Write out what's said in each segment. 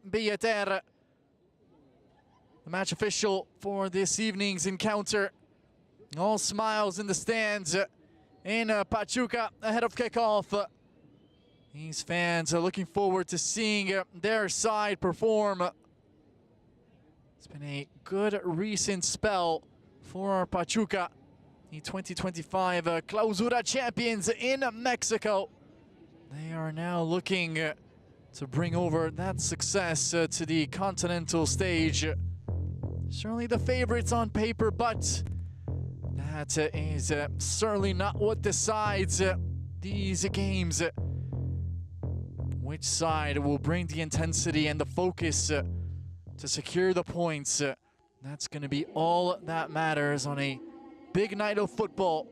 Billeter, the match official for this evening's encounter. All smiles in the stands in Pachuca ahead of kickoff. These fans are looking forward to seeing their side perform. It's been a good recent spell for Pachuca, the 2025 Clausura champions in Mexico. They are now looking to bring over that success to the continental stage. Certainly the favorites on paper, but that is certainly not what decides these games. Which side will bring the intensity and the focus to secure the points? That's going to be all that matters on a big night of football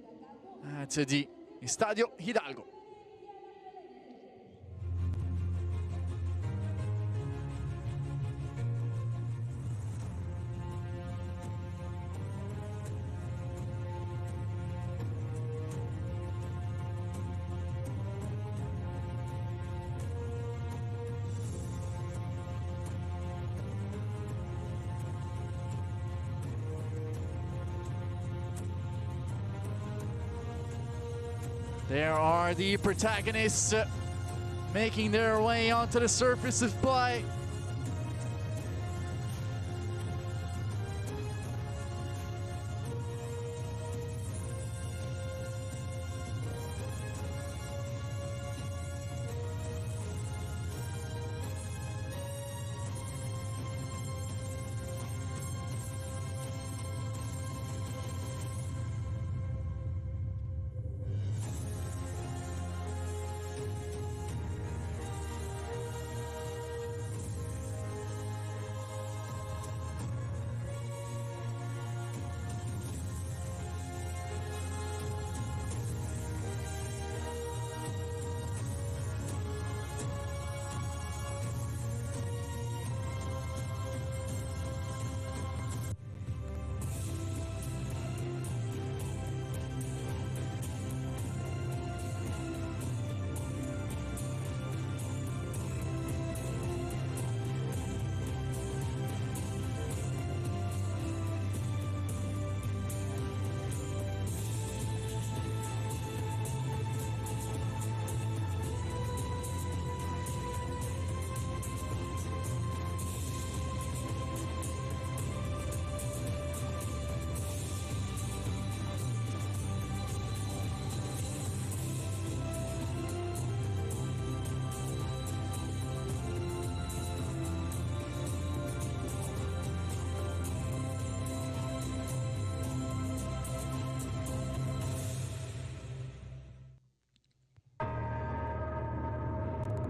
at the Estadio Hidalgo. There are the protagonists making their way onto the surface of play.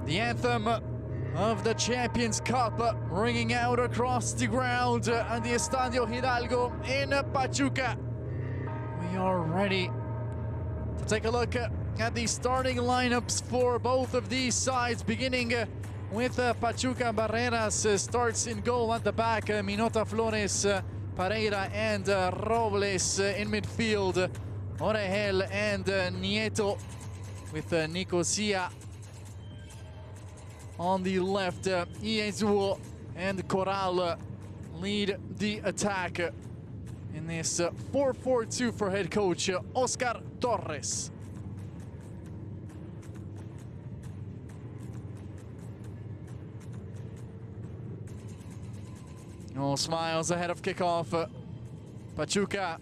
The anthem of the Champions Cup ringing out across the ground at the Estadio Hidalgo in Pachuca. We are ready to take a look at the starting lineups for both of these sides, beginning with Pachuca. Barreras starts in goal at the back, Minota, Flores, Pereira and Robles in midfield, Orejel and Nieto with Nicosia on the left. Iezuo and Corral lead the attack in this 4-4-2 for head coach Oscar Torres. All smiles ahead of kickoff. Pachuca,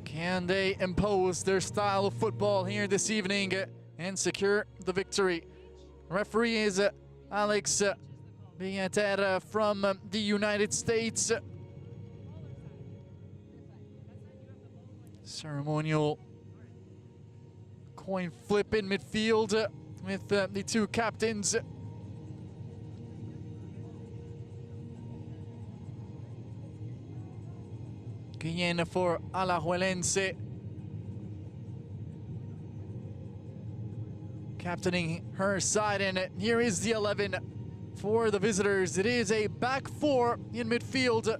can they impose their style of football here this evening and secure the victory? Referee is Alex Billeter from the United States. Ceremonial coin flip in midfield with the two captains. Guillen for Alajuelense, captaining her side, and here is the 11 for the visitors. It is a back four in midfield.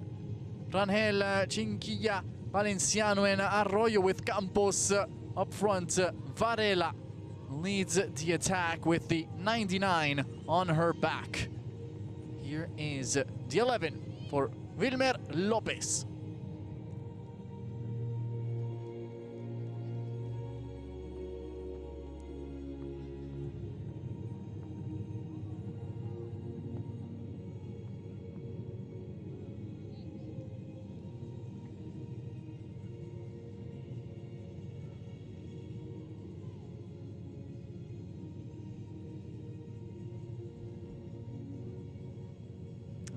Rangel, Chinquilla, Valenciano and Arroyo with Campos up front. Varela, leads the attack with the 99 on her back. Here is the 11 for Wilmer Lopez.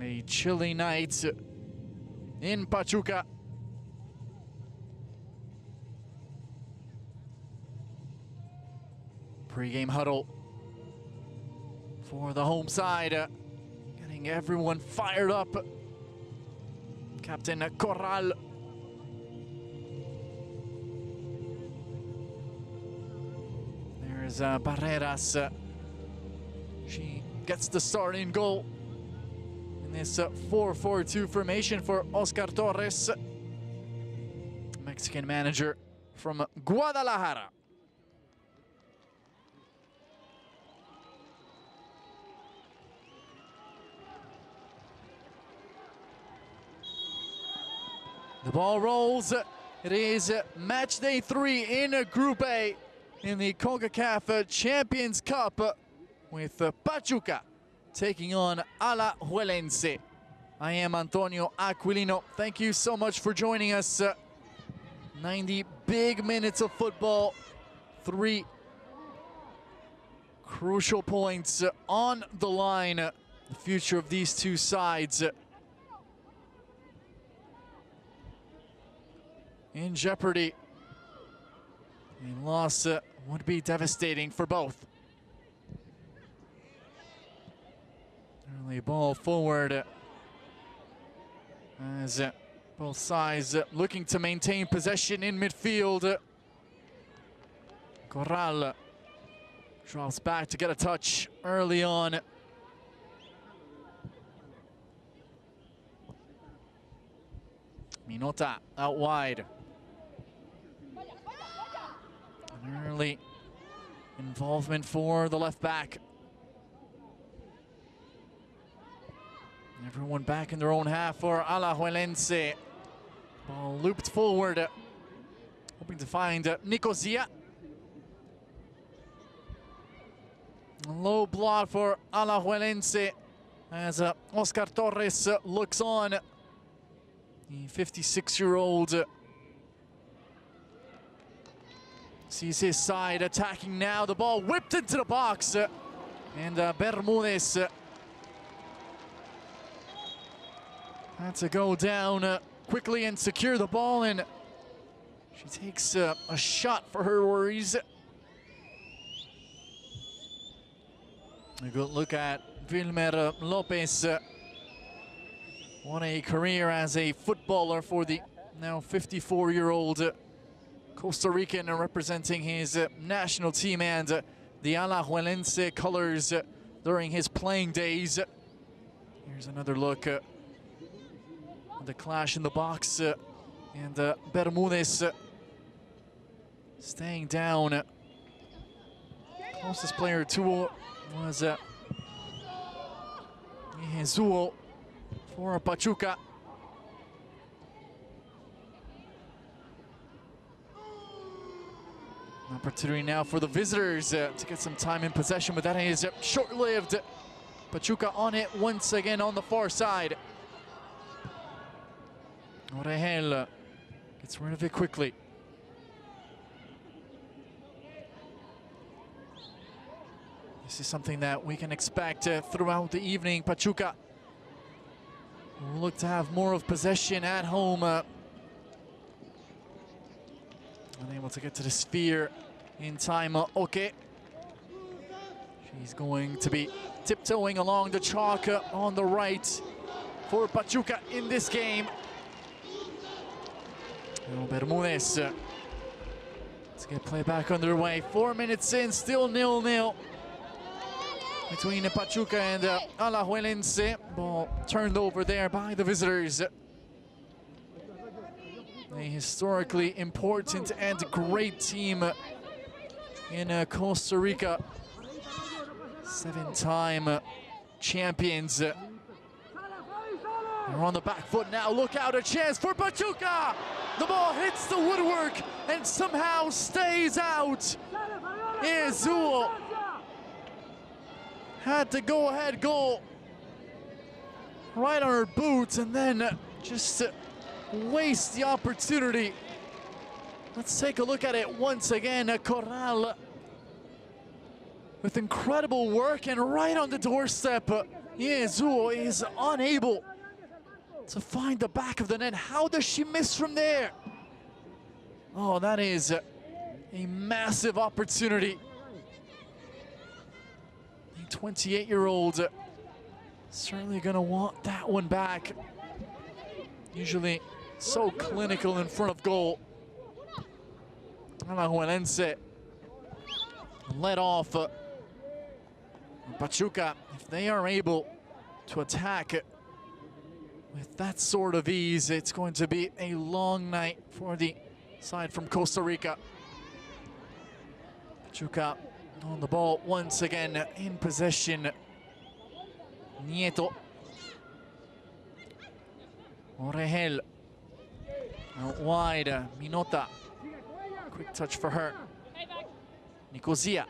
A chilly night in Pachuca. Pre-game huddle for the home side, getting everyone fired up. Captain Corral. There's Barreras. She gets the start in goal. This 4-4-2 formation for Oscar Torres, Mexican manager from Guadalajara. The ball rolls. It is match day 3 in Group A in the Concacaf Champions Cup with Pachuca taking on Alajuelense. I am Antonio Aquilino. Thank you so much for joining us. 90 big minutes of football. 3 crucial points on the line. The future of these two sides in jeopardy. A loss would be devastating for both. Early ball forward as both sides looking to maintain possession in midfield. Corral drops back to get a touch early on. Minota out wide. An early involvement for the left back. Everyone back in their own half for Alajuelense. Ball looped forward, hoping to find Nicosia. Low block for Alajuelense as Oscar Torres looks on. The 56-year-old sees his side attacking now. The ball whipped into the box, and Bermudez had to go down quickly and secure the ball, and she takes a shot for her worries. A good look at Wilmer Lopez. What a career as a footballer for the now 54-year-old Costa Rican, representing his national team and the Alajuelense colors during his playing days. Here's another look at the clash in the box, and Bermudez staying down. Closest player to was Jesuo for Pachuca. Opportunity now for the visitors to get some time in possession, but that is short-lived. Pachuca on it once again on the far side. Orejel gets rid of it quickly. This is something that we can expect throughout the evening. Pachuca will look to have more of possession at home. Unable to get to the sphere in time. Oke. She's going to be tiptoeing along the chalk on the right for Pachuca in this game. Bermudez. Let's get play back underway. 4 minutes in, still 0-0 between Pachuca and Alajuelense. Ball turned over there by the visitors. A historically important and great team in Costa Rica. 7-time champions. They're on the back foot now. Look out, a chance for Pachuca. The ball hits the woodwork and somehow stays out. Azul had the go-ahead goal right on her boots and then just waste the opportunity. Let's take a look at it once again. Corral with incredible work and right on the doorstep. Azul is unable to find the back of the net. How does she miss from there? Oh, that is a massive opportunity. The 28-year-old certainly gonna want that one back. Usually so clinical in front of goal. Alajuelense led off. Pachuca, if they are able to attack with that sort of ease, it's going to be a long night for the side from Costa Rica. Pachuca on the ball once again, in possession. Nieto. Orejel. Out wide, Minota. Quick touch for her. Nicosia.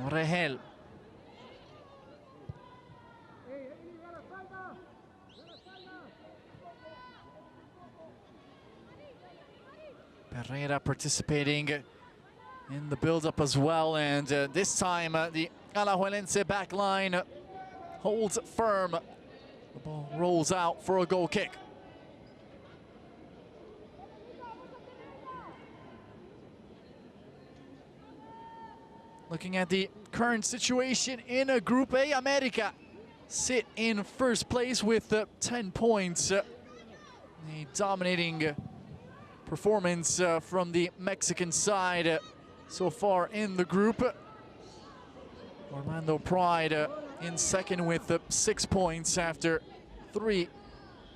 Orejel. Pereira participating in the build-up as well, and this time the Alajuelense back line holds firm. The ball rolls out for a goal kick. Looking at the current situation in Group A, America sit in first place with 10 points. A dominating performance from the Mexican side so far in the group. Orlando Pride in second with 6 points after 3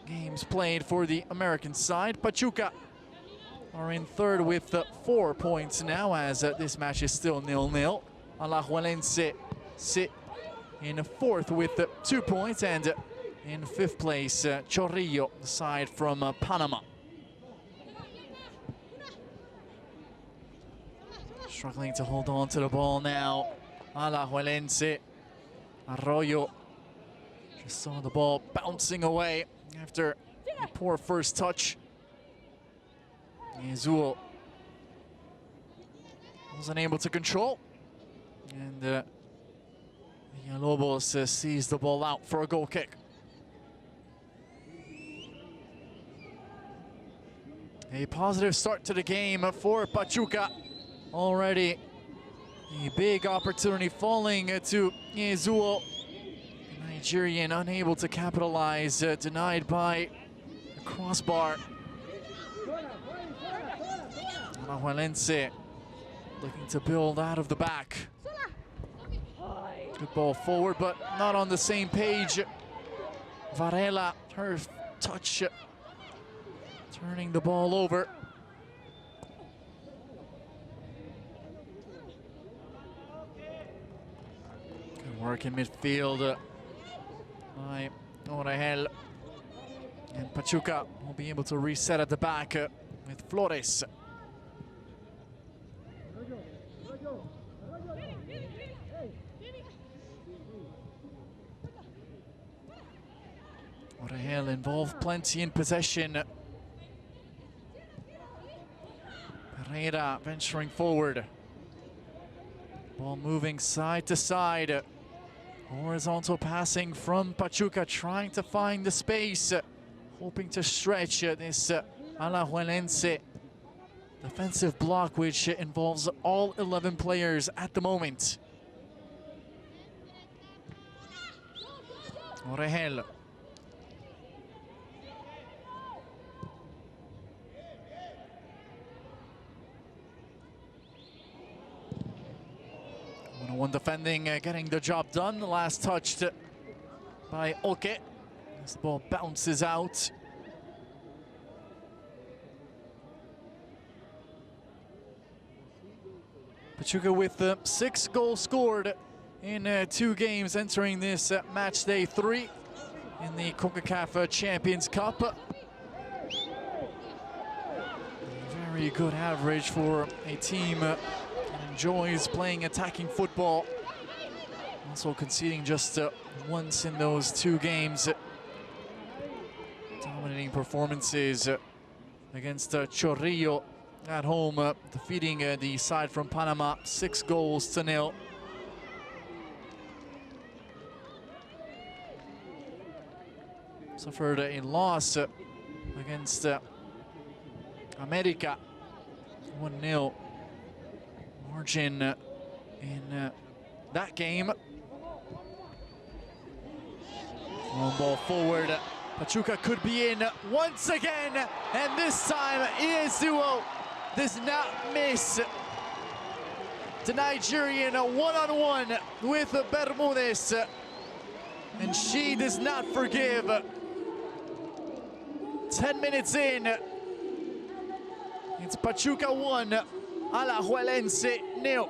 games played for the American side. Pachuca are in third with 4 points now, as this match is still 0-0. Alajuelense sit in fourth with 2 points, and in fifth place, Chorrillo, the side from Panama. Struggling to hold on to the ball now. Alajuelense. Arroyo just saw the ball bouncing away after a poor first touch. Azul wasn't able to control. And Villalobos sees the ball out for a goal kick. A positive start to the game for Pachuca. Already a big opportunity falling to Azul. The Nigerian unable to capitalize, denied by the crossbar. Alajuelense looking to build out of the back. Good ball forward, but not on the same page. Varela, her touch, turning the ball over. Good work in midfield by Orejel. And Pachuca will be able to reset at the back with Flores. Orejel involved plenty in possession. Pereira venturing forward. Ball moving side to side. Horizontal passing from Pachuca, trying to find the space, hoping to stretch this Alajuelense defensive block, which involves all 11 players at the moment. Orejel. One defending, getting the job done. The last touched by Oke. As the ball bounces out. Pachuca with 6 goals scored in 2 games, entering this match day 3 in the Concacaf Champions Cup. Very good average for a team that enjoys playing attacking football. Also conceding just once in those 2 games. Dominating performances against Chorrillo at home, defeating the side from Panama 6-0. Suffered a loss against America, 1-0 margin in that game. Long ball forward. Pachuca could be in once again, and this time Iezuo does not miss. The Nigerian one-on-one with Bermudez, and she does not forgive. 10 minutes in, it's Pachuca 1, Alajuelense 0.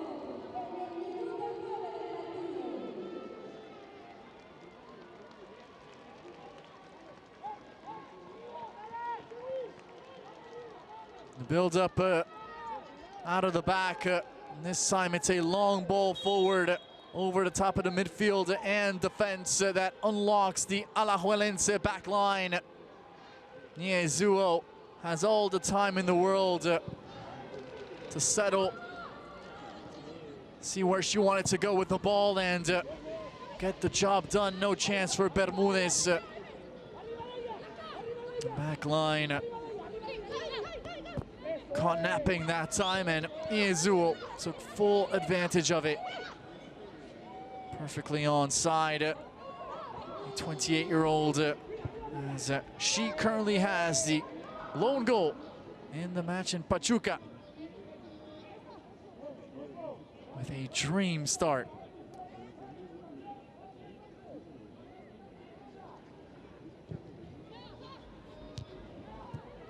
The build-up out of the back. This time it's a long ball forward over the top of the midfield and defense that unlocks the Alajuelense back line. Iezuo has all the time in the world to settle, see where she wanted to go with the ball and get the job done. No chance for Bermudez. Back line caught napping that time, and Iezuo took full advantage of it. Perfectly onside. The 28-year-old, as she currently has the lone goal in the match in Pachuca, with a dream start.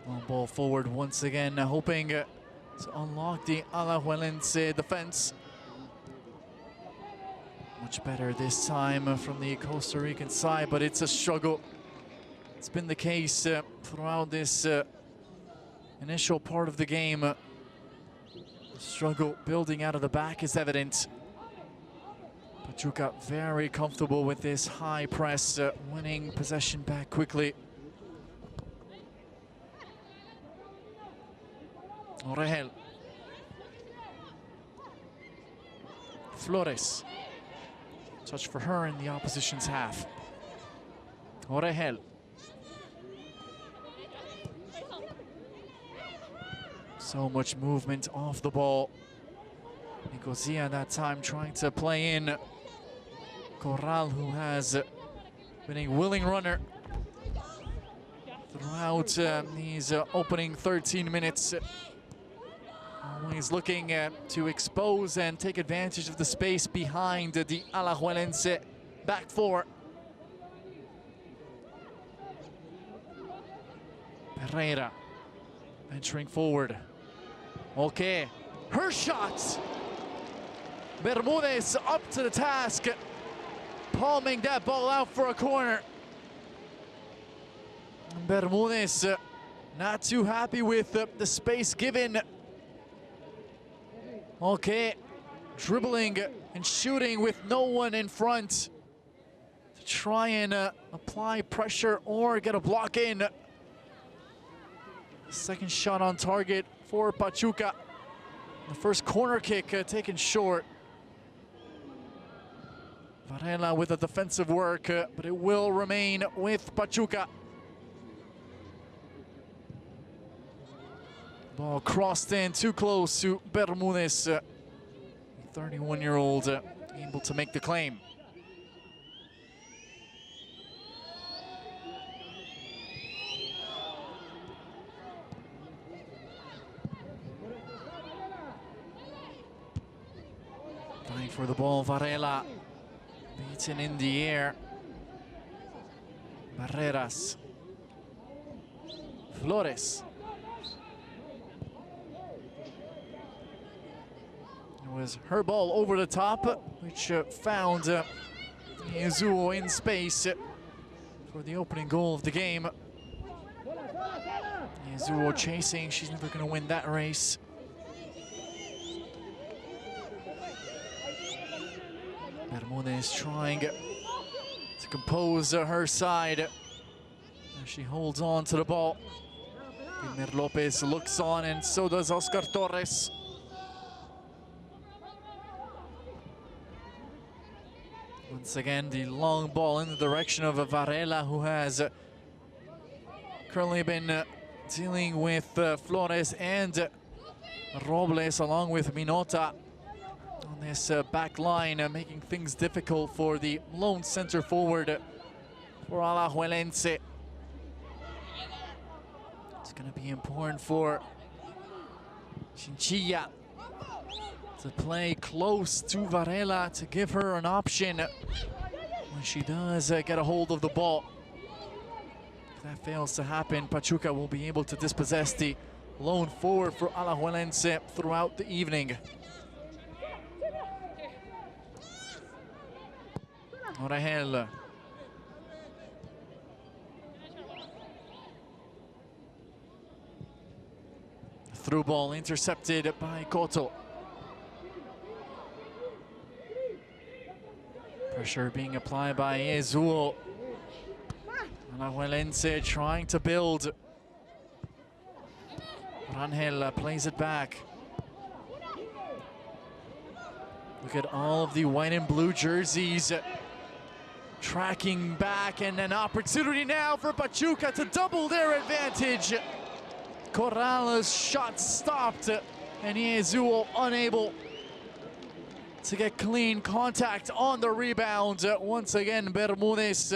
Long ball forward once again, hoping to unlock the Alajuelense defense. Much better this time from the Costa Rican side, but it's a struggle. It's been the case throughout this initial part of the game. The struggle building out of the back is evident. Pachuca very comfortable with this high press, winning possession back quickly. Orehel. Flores. Touch for her in the opposition's half. Orehel. So much movement off the ball. Nicosia that time trying to play in Corral, who has been a willing runner throughout these opening 13 minutes. Always looking to expose and take advantage of the space behind the Alajuelense back four. Pereira venturing forward. Okay, her shot. Bermudez up to the task, palming that ball out for a corner. Bermudez not too happy with the space given. Okay, dribbling and shooting with no one in front to try and apply pressure or get a block in. Second shot on target for Pachuca. The first corner kick taken short. Varela with a defensive work, but it will remain with Pachuca. Ball crossed in too close to Bermudez. 31-year-old able to make the claim. Vying for the ball, Varela. Beaten in the air. Barreras. Flores. was her ball over the top, which found Yasuo in space for the opening goal of the game. Yasuo chasing, she's never going to win that race. Bermudez trying to compose her side as she holds on to the ball. Wilmer Lopez looks on, and so does Oscar Torres. Once again, the long ball in the direction of Varela, who has currently been dealing with Flores and Robles, along with Minota on this back line, making things difficult for the lone center forward for Alajuelense. It's going to be important for Chinchilla to play close to Varela to give her an option when she does get a hold of the ball. If that fails to happen, Pachuca will be able to dispossess the lone forward for Alajuelense throughout the evening. Orahel. Through ball intercepted by Cotto. Pressure being applied by Yasuo. Alajuelense trying to build. Rangel plays it back. Look at all of the white and blue jerseys tracking back, and an opportunity now for Pachuca to double their advantage. Corral's shot stopped, and Yasuo unable to get clean contact on the rebound. Once again, Bermudez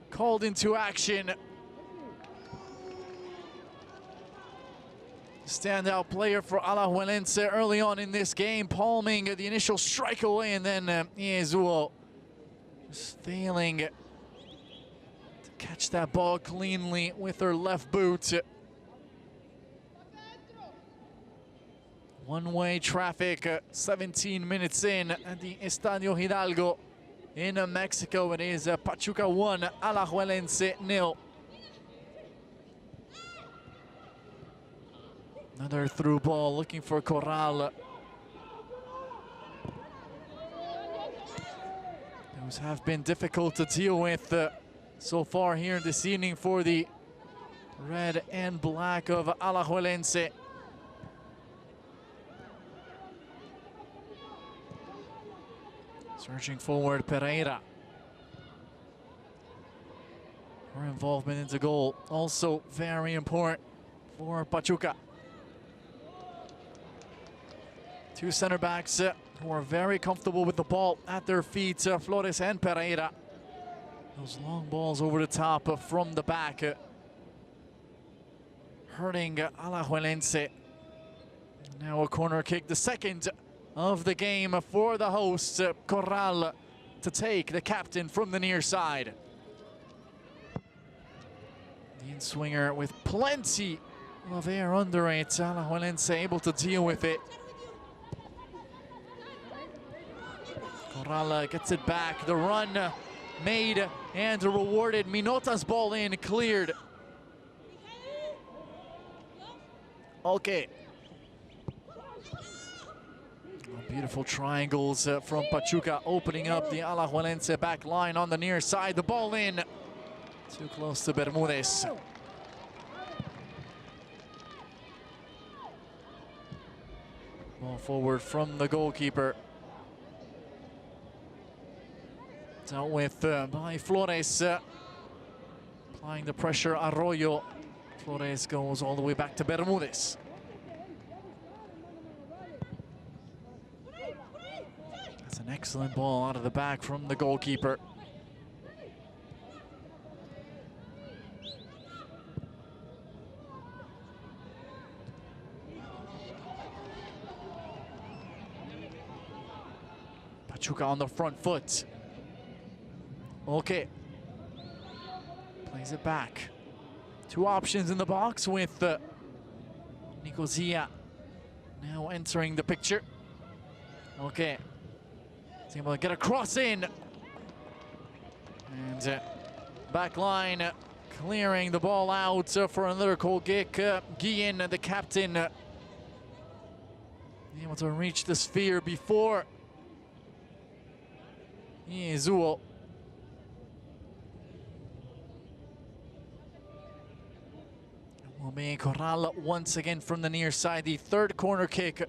called into action. Standout player for Alajuelense early on in this game, palming the initial strike away, and then Yasuo just failing to catch that ball cleanly with her left boot. One-way traffic, 17 minutes in at the Estadio Hidalgo in Mexico. It is Pachuca 1, Alajuelense 0. Another through ball looking for Corral. Those have been difficult to deal with so far here this evening for the red and black of Alajuelense. Surging forward, Pereira. Her involvement into goal also very important for Pachuca. Two center backs who are very comfortable with the ball at their feet, Flores and Pereira. Those long balls over the top from the back, hurting Alajuelense. Now a corner kick, the second of the game for the hosts. Corral to take the captain from the near side. The in-swinger with plenty of air under it. Alajuelense able to deal with it. Corral gets it back. The run made and rewarded. Minota's ball in, cleared. Okay. Beautiful triangles from Pachuca, opening up the Alajuelense back line on the near side. The ball in. Too close to Bermudez. Ball forward from the goalkeeper. Dealt with by Flores. Applying the pressure, Arroyo. Flores goes all the way back to Bermudez. That's an excellent ball out of the back from the goalkeeper. Pachuca on the front foot. Okay. Plays it back. Two options in the box with Nicosia now entering the picture. Okay. He's able to get a cross in. And back line clearing the ball out for another goal kick. Guillen, the captain, able to reach the sphere before Iezuo. Will be Corral once again from the near side. The third corner kick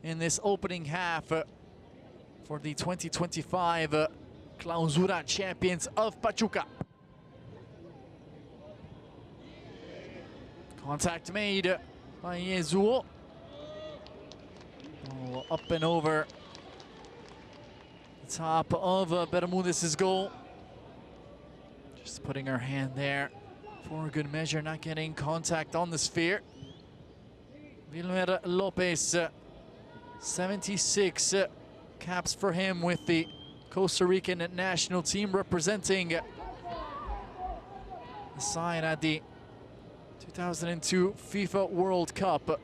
in this opening half for the 2025 Clausura champions of Pachuca. Contact made by Iezuo. Ball up and over the top of Bermudez's goal. Just putting her hand there for a good measure, not getting contact on the sphere. Wilmer Lopez, 76 caps for him with the Costa Rican national team, representing the side at the 2002 FIFA World Cup.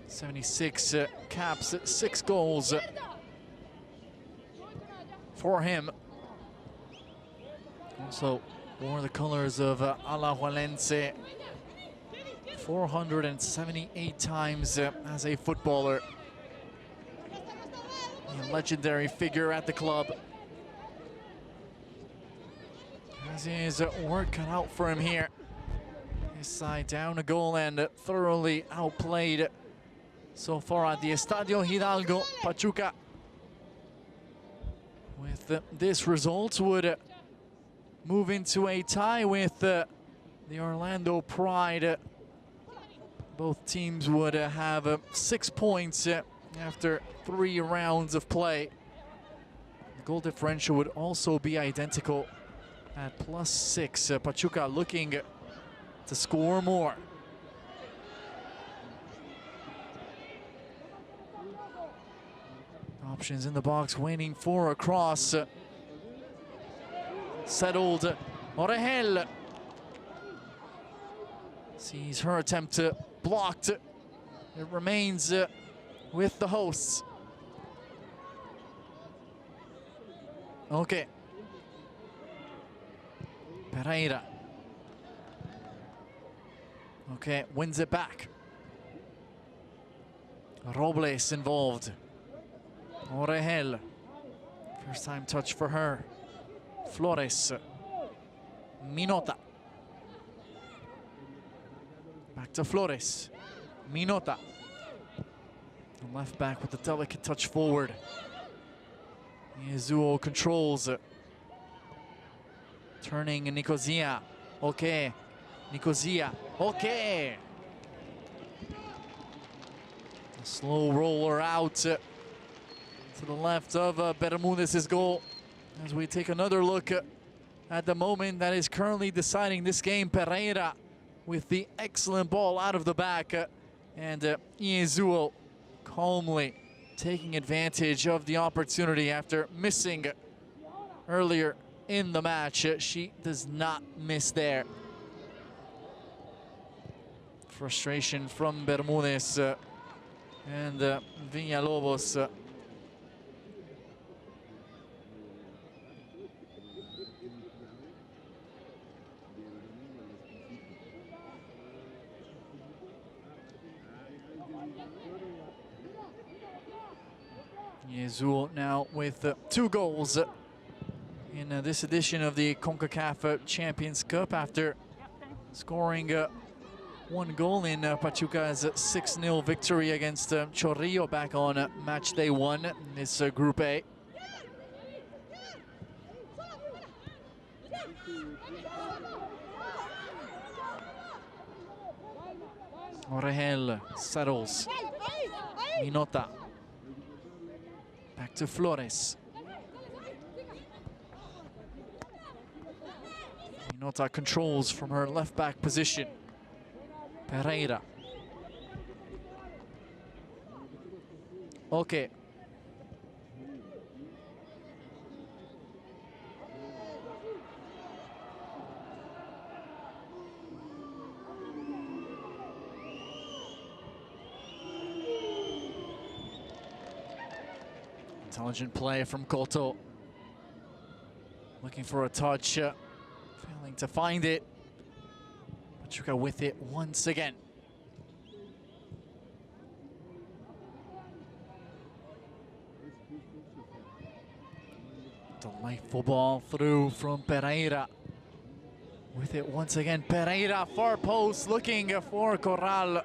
'76 caps, 6 goals for him. Also wore the colors of Alajuelense 478 times as a footballer. A legendary figure at the club. As his work cut out for him here. His side down a goal and thoroughly outplayed so far at the Estadio Hidalgo. Pachuca, with this result, would move into a tie with the Orlando Pride. Both teams would have 6 points after 3 rounds of play. The goal differential would also be identical at +6. Pachuca looking to score more. Options in the box, waiting for a cross. Settled. Orehel sees her attempt blocked. It remains with the hosts. Okay. Pereira. Okay, wins it back. Robles involved. Orehel. First time touch for her. Flores. Minota. Back to Flores. Minota. The left back with the delicate touch forward. Iezuo controls. Turning Nicosia. Okay. Nicosia. Okay. A slow roller out to the left of Bermudez's goal. As we take another look at the moment that is currently deciding this game, Pereira with the excellent ball out of the back, and Iezuo calmly taking advantage of the opportunity after missing earlier in the match. She does not miss there. Frustration from Bermudez and Villalobos. Iezuo now with 2 goals in this edition of the Concacaf Champions Cup after scoring 1 goal in Pachuca's 6-0 victory against Chorrillo back on match day 1 in this Group A. Orehel settles. Minota. Back to Flores. Minota controls from her left back position. Pereira. Okay. Intelligent play from Cotto. Looking for a touch, failing to find it. Pachuca with it once again. Delightful ball through from Pereira. With it once again, Pereira, far post, looking for Corral.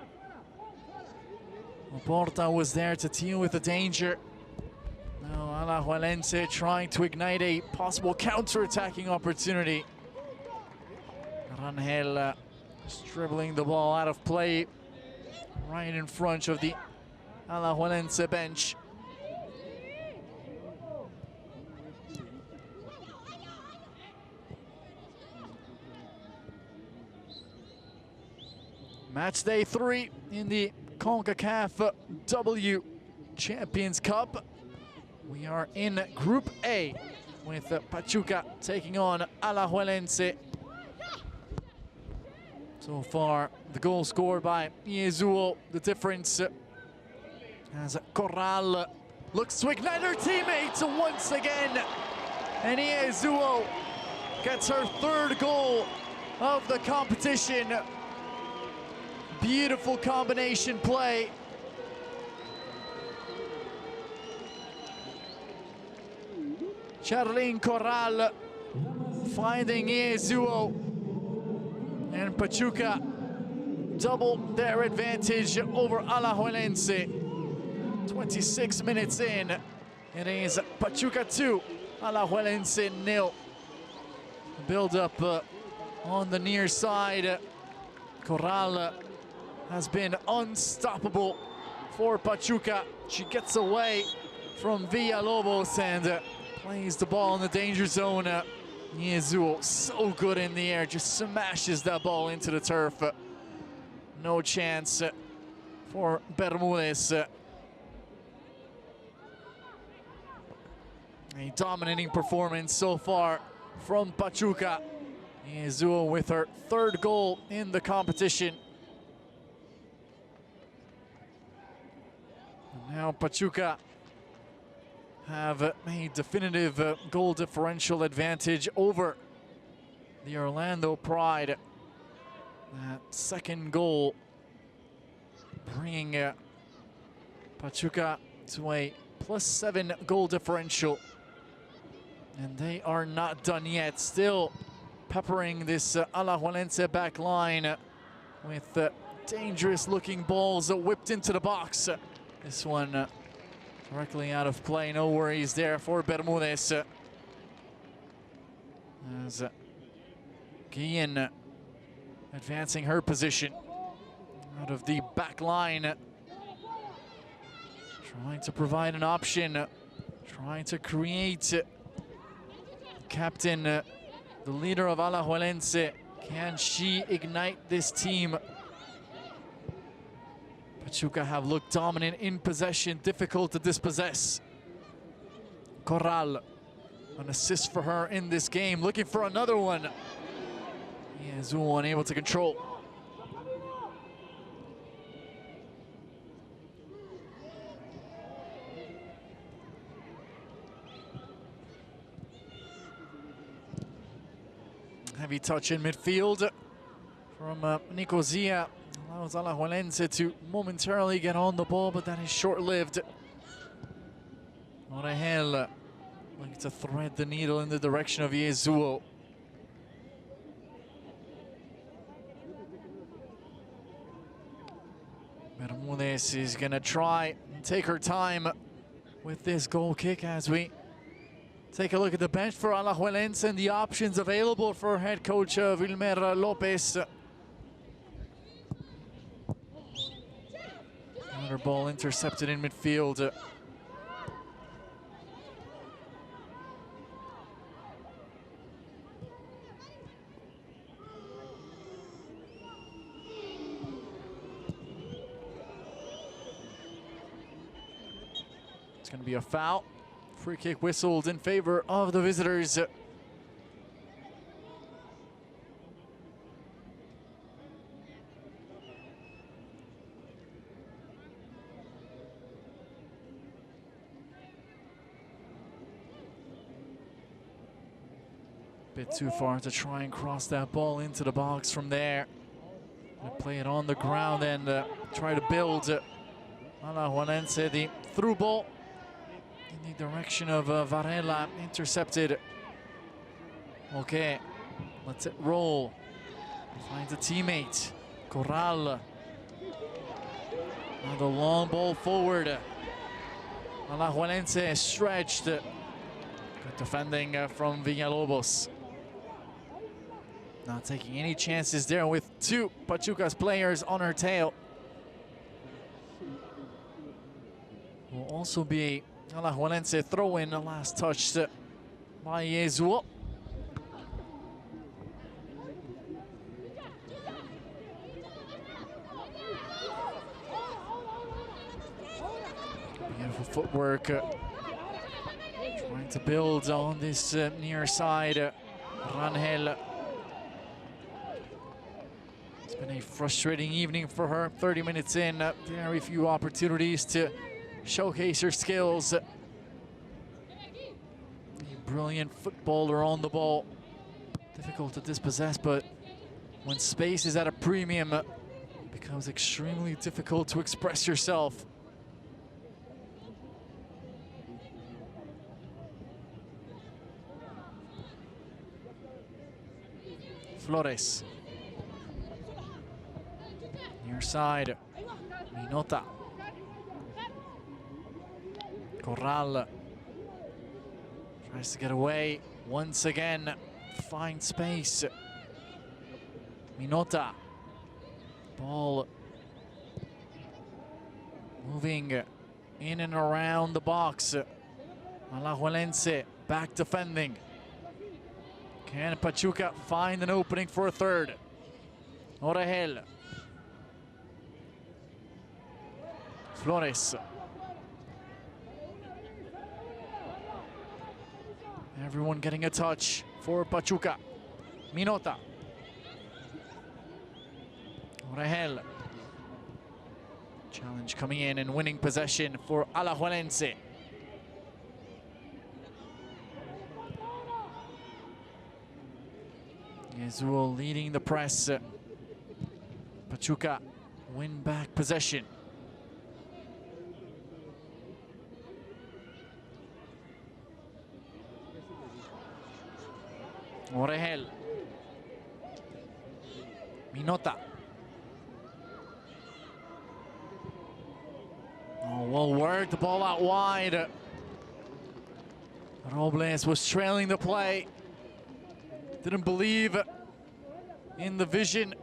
Porta was there to deal with the danger. Now Alajuelense trying to ignite a possible counter-attacking opportunity. Rangel just dribbling the ball out of play right in front of the Alajuelense bench. Match day 3 in the Concacaf W Champions Cup. We are in Group A with Pachuca taking on Alajuelense. So far, the goal scored by Iezuo, the difference as Corral looks to ignite her teammates once again. And Iezuo gets her 3rd goal of the competition. Beautiful combination play. Charlene Corral finding Iezuo. And Pachuca double their advantage over Alajuelense. 26 minutes in. It is Pachuca 2, Alajuelense 0. Build up on the near side. Corral has been unstoppable for Pachuca. She gets away from Villalobos and plays the ball in the danger zone. Iezuo, so good in the air, just smashes that ball into the turf. No chance for Bermudez. A dominating performance so far from Pachuca. Iezuo with her 3rd goal in the competition. Now Pachuca have a definitive goal differential advantage over the Orlando Pride. That 2nd goal bringing Pachuca to a +7 goal differential. And they are not done yet. Still peppering this Alajuelense back line with dangerous looking balls whipped into the box. This one directly out of play. No worries there for Bermudez. As Guillen advancing her position out of the back line. Trying to provide an option. Trying to create. Captain, the leader of Alajuelense. Can she ignite this team? Pachuca have looked dominant in possession, difficult to dispossess. Corral, an assist for her in this game, looking for another one. Iezuo unable to control. Heavy touch in midfield from Nicosia. Allows Alajuelense to momentarily get on the ball, but that is short-lived. Orejel looking to thread the needle in the direction of Iezuo. Bermudez is gonna try and take her time with this goal kick as we take a look at the bench for Alajuelense and the options available for head coach Wilmer Lopez. Another ball intercepted in midfield. It's going to be a foul. Free kick whistled in favor of the visitors. Bit too far to try and cross that ball into the box from there. Play it on the ground and try to build. Alajuelense, the through ball in the direction of Varela, intercepted. Okay, lets it roll. Finds a teammate, Corral. Now the long ball forward. Alajuelense stretched. Good defending from Villalobos. Not taking any chances there with two Pachuca's players on her tail. Will also be Alajuelense throw-in, the last touch by Yezuo. Beautiful footwork. Trying to build on this near side. Rangel. It's been a frustrating evening for her. 30 minutes in, very few opportunities to showcase her skills. A brilliant footballer on the ball. Difficult to dispossess, but when space is at a premium, it becomes extremely difficult to express yourself. Flores. Near side. Minota. Corral. Tries to get away once again. Find space. Minota. Ball moving in and around the box. Alajuelense back defending. Can Pachuca find an opening for a third? Orejel. Flores. Everyone getting a touch for Pachuca. Minota. Orejel. Challenge coming in and winning possession for Alajuelense. Yezuo leading the press. Pachuca win back possession. Orejel. Minota. Oh, well worked, the ball out wide. Robles was trailing the play. Didn't believe in the vision.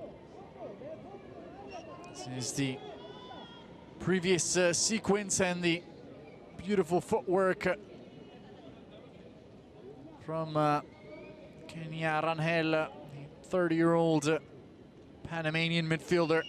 This is the previous sequence and the beautiful footwork from Kenya Rangel, the 30-year-old Panamanian midfielder.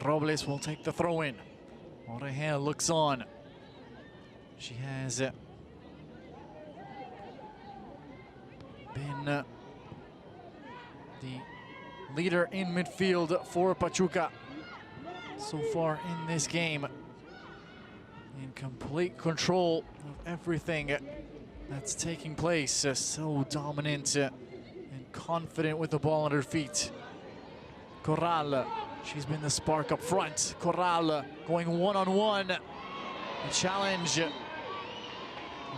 Robles will take the throw in. Orejel looks on. She has been the leader in midfield for Pachuca so far in this game. In complete control of everything that's taking place. So dominant and confident with the ball at her feet. Corral. She's been the spark up front. Corral going one-on-one. The challenge. The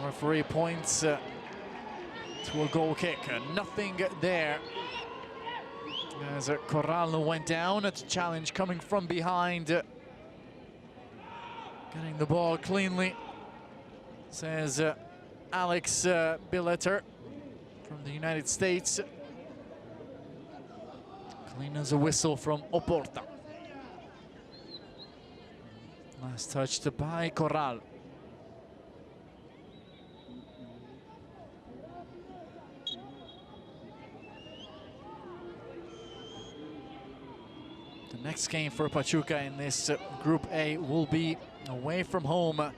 referee points to a goal kick. Nothing there. As Corral went down, it's a challenge coming from behind. Getting the ball cleanly, says Alex Billeter from the United States. Clean as a whistle from Oporta. Last touched by Corral. The next game for Pachuca in this Group A will be away from home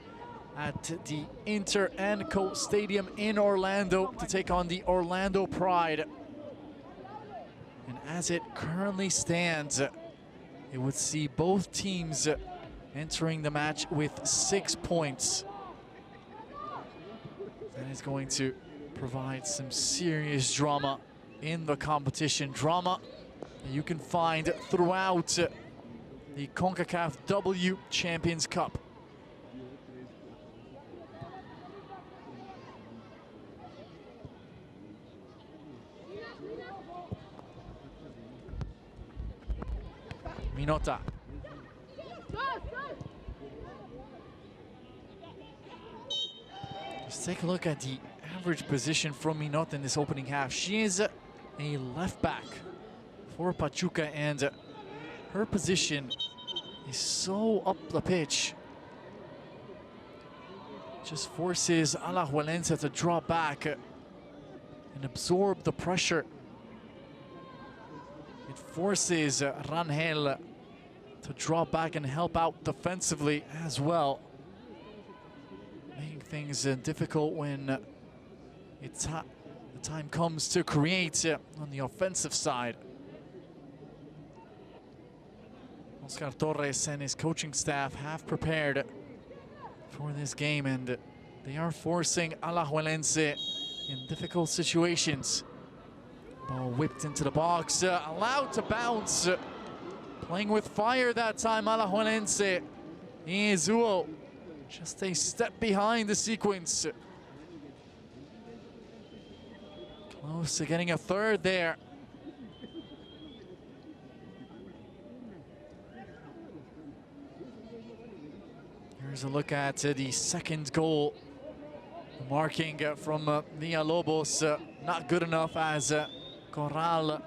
at the Inter and Co Stadium in Orlando to take on the Orlando Pride. And as it currently stands, it would see both teams entering the match with 6 points. That is going to provide some serious drama in the competition. Drama that you can find throughout the Concacaf W Champions Cup. Minota. Just take a look at the average position from Minota in this opening half. She is a left back for Pachuca, and her position is so up the pitch. Just forces Alajuelense to drop back and absorb the pressure. It forces Rangel to drop back and help out defensively as well, making things difficult when the time comes to create on the offensive side. Oscar Torres and his coaching staff have prepared for this game, and they are forcing Alajuelense in difficult situations. Ball whipped into the box, allowed to bounce. Playing with fire that time, Alajuelense. Izuo just a step behind the sequence. Close to getting a third there. Here's a look at the second goal. The marking from Villalobos, not good enough as Corral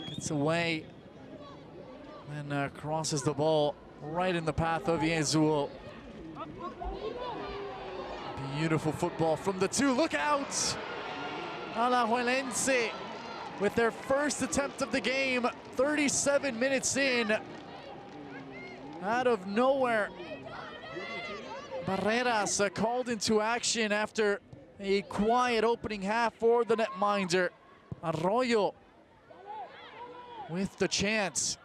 gets away and crosses the ball right in the path of Izuo. Beautiful football from the two. Look out! Alajuelense with their first attempt of the game, 37 minutes in. Out of nowhere, Barreras called into action after a quiet opening half for the netminder. Arroyo with the chance.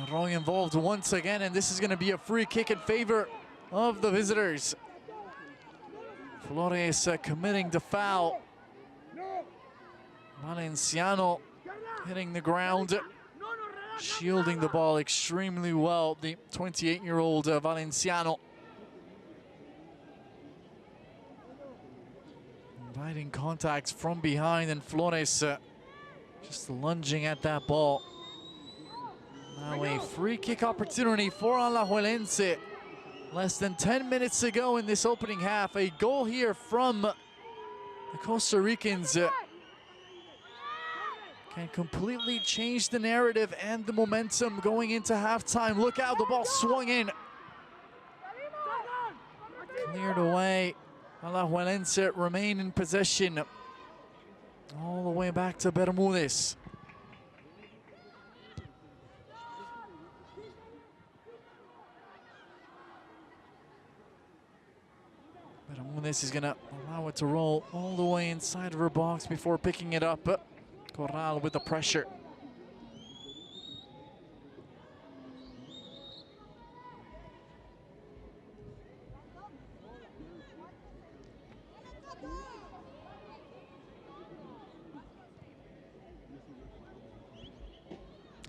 Arroyo involved once again, and this is going to be a free kick in favor of the visitors. Flores committing the foul. Valenciano hitting the ground, shielding the ball extremely well, the 28-year-old Valenciano. Inviting contacts from behind, and Flores just lunging at that ball. Now a free kick opportunity for Alajuelense. Less than 10 minutes to go in this opening half. A goal here from the Costa Ricans can completely change the narrative and the momentum going into halftime. Look out, the ball swung in. Cleared away. Alajuelense remain in possession all the way back to Bermudez. Bermudez is gonna allow it to roll all the way inside of her box before picking it up. Corral with the pressure.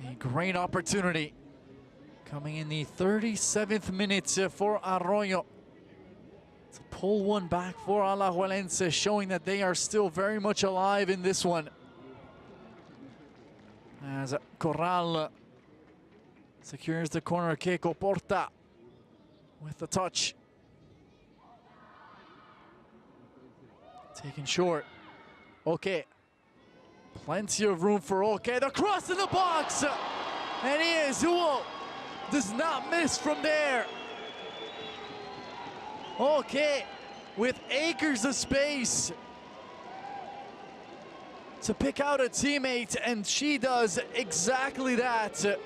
A great opportunity coming in the 37th minute for Arroyo to pull one back for Alajuelense, showing that they are still very much alive in this one. As Corral secures the corner kick, Oporta with the touch. Taken short. Okay. Plenty of room for Okay. The cross in the box! And Izuo does not miss from there. Okay. With acres of space to pick out a teammate, and she does exactly that.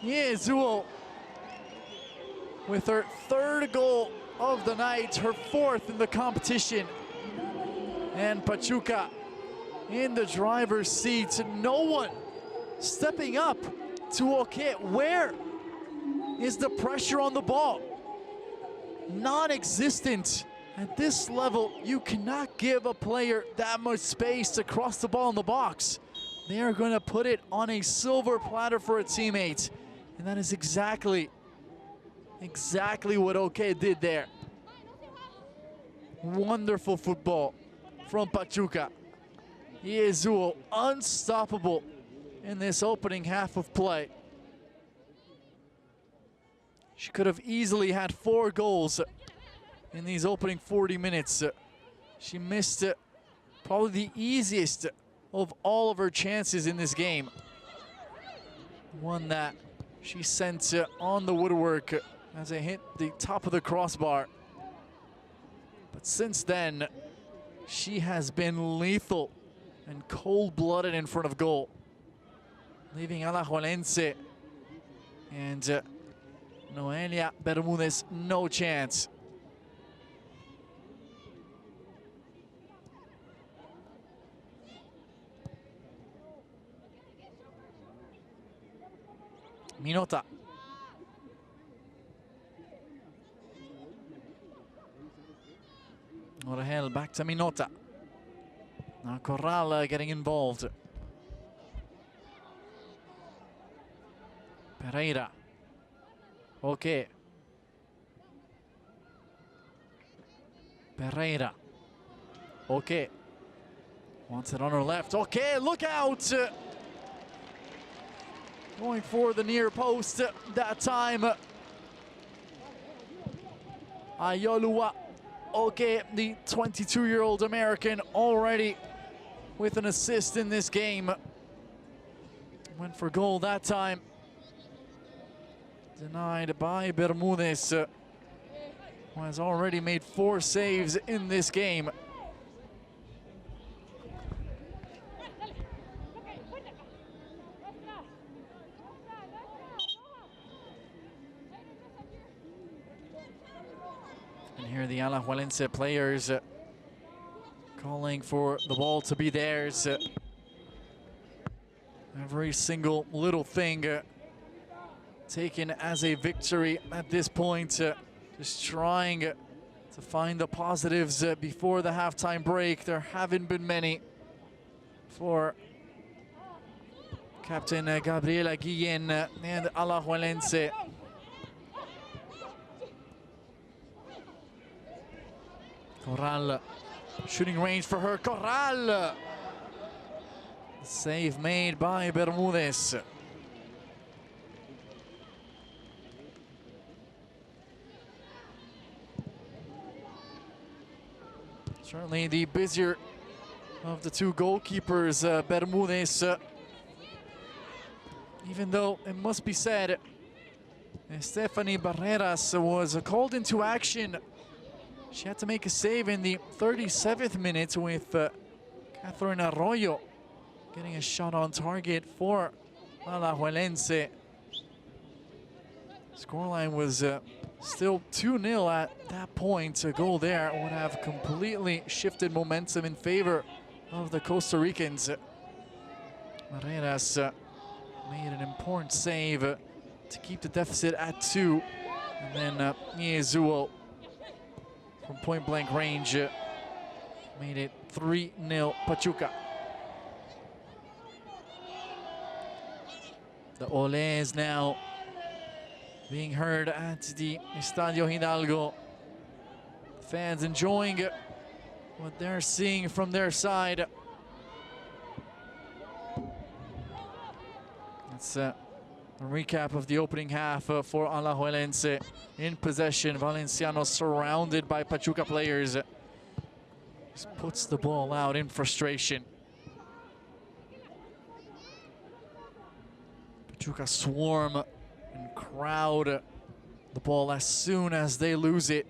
Zuo with her 3rd goal of the night, her 4th in the competition. And Pachuca in the driver's seat. No one stepping up to okay. Where is the pressure on the ball? Non-existent. At this level, you cannot give a player that much space to cross the ball in the box. They are going to put it on a silver platter for a teammate. And that is exactly what OK did there. Wonderful football from Pachuca. Zuo unstoppable in this opening half of play. She could have easily had 4 goals in these opening 40 minutes. She missed probably the easiest of all of her chances in this game. One that she sent on the woodwork as it hit the top of the crossbar. But since then, she has been lethal and cold-blooded in front of goal, leaving Alajuelense and Noelia Bermudez no chance. Minota. Orahel back to Minota. Now Corral getting involved. Pereira. Okay. Pereira. Okay. Wants it on her left. Okay, look out! Going for the near post that time. Ayolua. Okay, the 22-year-old American already with an assist in this game. Went for goal that time. Denied by Bermudez, who has already made 4 saves in this game. And here the Alajuelense players calling for the ball to be theirs. Every single little thing taken as a victory at this point. Just trying to find the positives before the halftime break. There haven't been many for Captain Gabriela Guillen and Alajuelense. Corral, shooting range for her. Corral! Save made by Bermudez. Certainly the busier of the 2 goalkeepers, Bermudez. Even though it must be said, Stephanie Barreras was called into action. She had to make a save in the 37th minute with Catherine Arroyo getting a shot on target for Alajuelense. Scoreline was still 2-0 at that point. A goal there would have completely shifted momentum in favor of the Costa Ricans. Barreras made an important save to keep the deficit at 2. And then Zuo from point-blank range made it 3-0 Pachuca. The Olés now being heard at the Estadio Hidalgo. Fans enjoying what they're seeing from their side. That's a recap of the opening half for Alajuelense. In possession, Valenciano surrounded by Pachuca players. Just puts the ball out in frustration. Pachuca swarm and crowd the ball as soon as they lose it,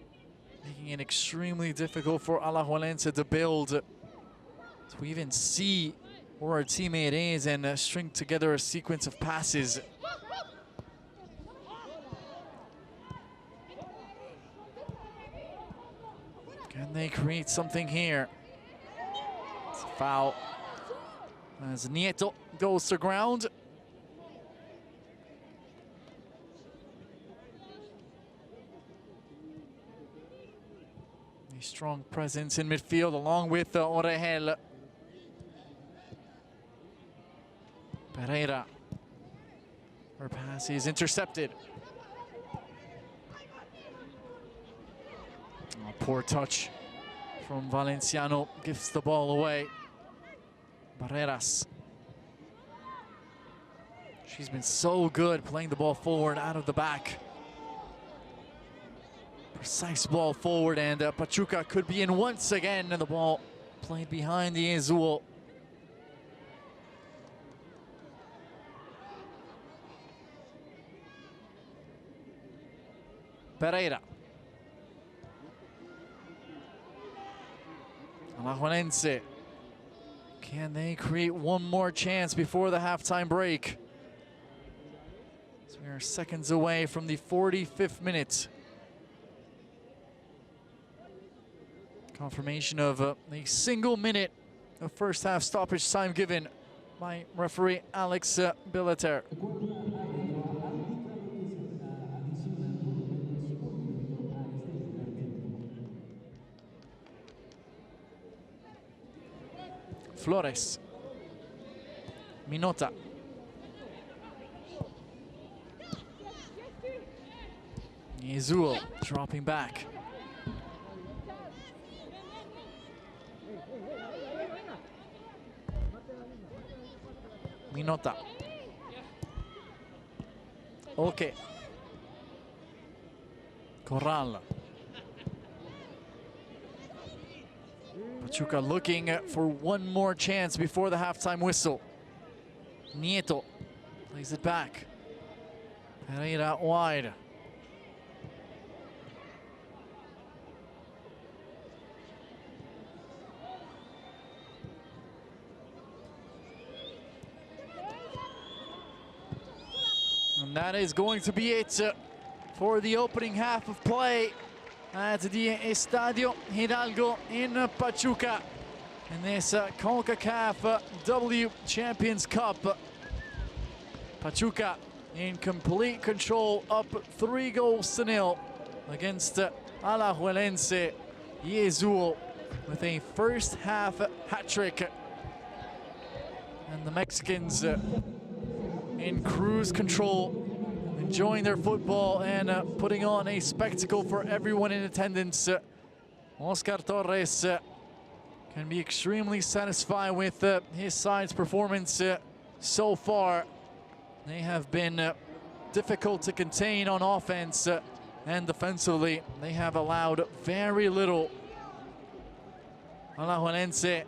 making it extremely difficult for Alajuelense to build, to even see where our teammate is and string together a sequence of passes. Can they create something here? It's a foul as Nieto goes to ground. A strong presence in midfield along with Orejel. Pereira. Her pass is intercepted. Oh, poor touch from Valenciano, gives the ball away. Barreras. She's been so good playing the ball forward out of the back. Precise ball forward, and Pachuca could be in once again, and the ball played behind the Azul. Pereira. Alajuelense. Can they create one more chance before the halftime break? So we are seconds away from the 45th minute. Confirmation of a single minute of first half stoppage time given by referee Alex Billeter. Flores. Minota. Azul dropping back. Minota. Okay. Corral. Pachuca looking for one more chance before the halftime whistle. Nieto plays it back. Pereira wide. And that is going to be it for the opening half of play at the Estadio Hidalgo in Pachuca in this Concacaf W Champions Cup. Pachuca in complete control, up 3-0 against Alajuelense. Azul with a first half hat-trick. And the Mexicans in cruise control, enjoying their football and putting on a spectacle for everyone in attendance. Oscar Torres can be extremely satisfied with his side's performance so far. They have been difficult to contain on offense and defensively. They have allowed very little. Alajuelense,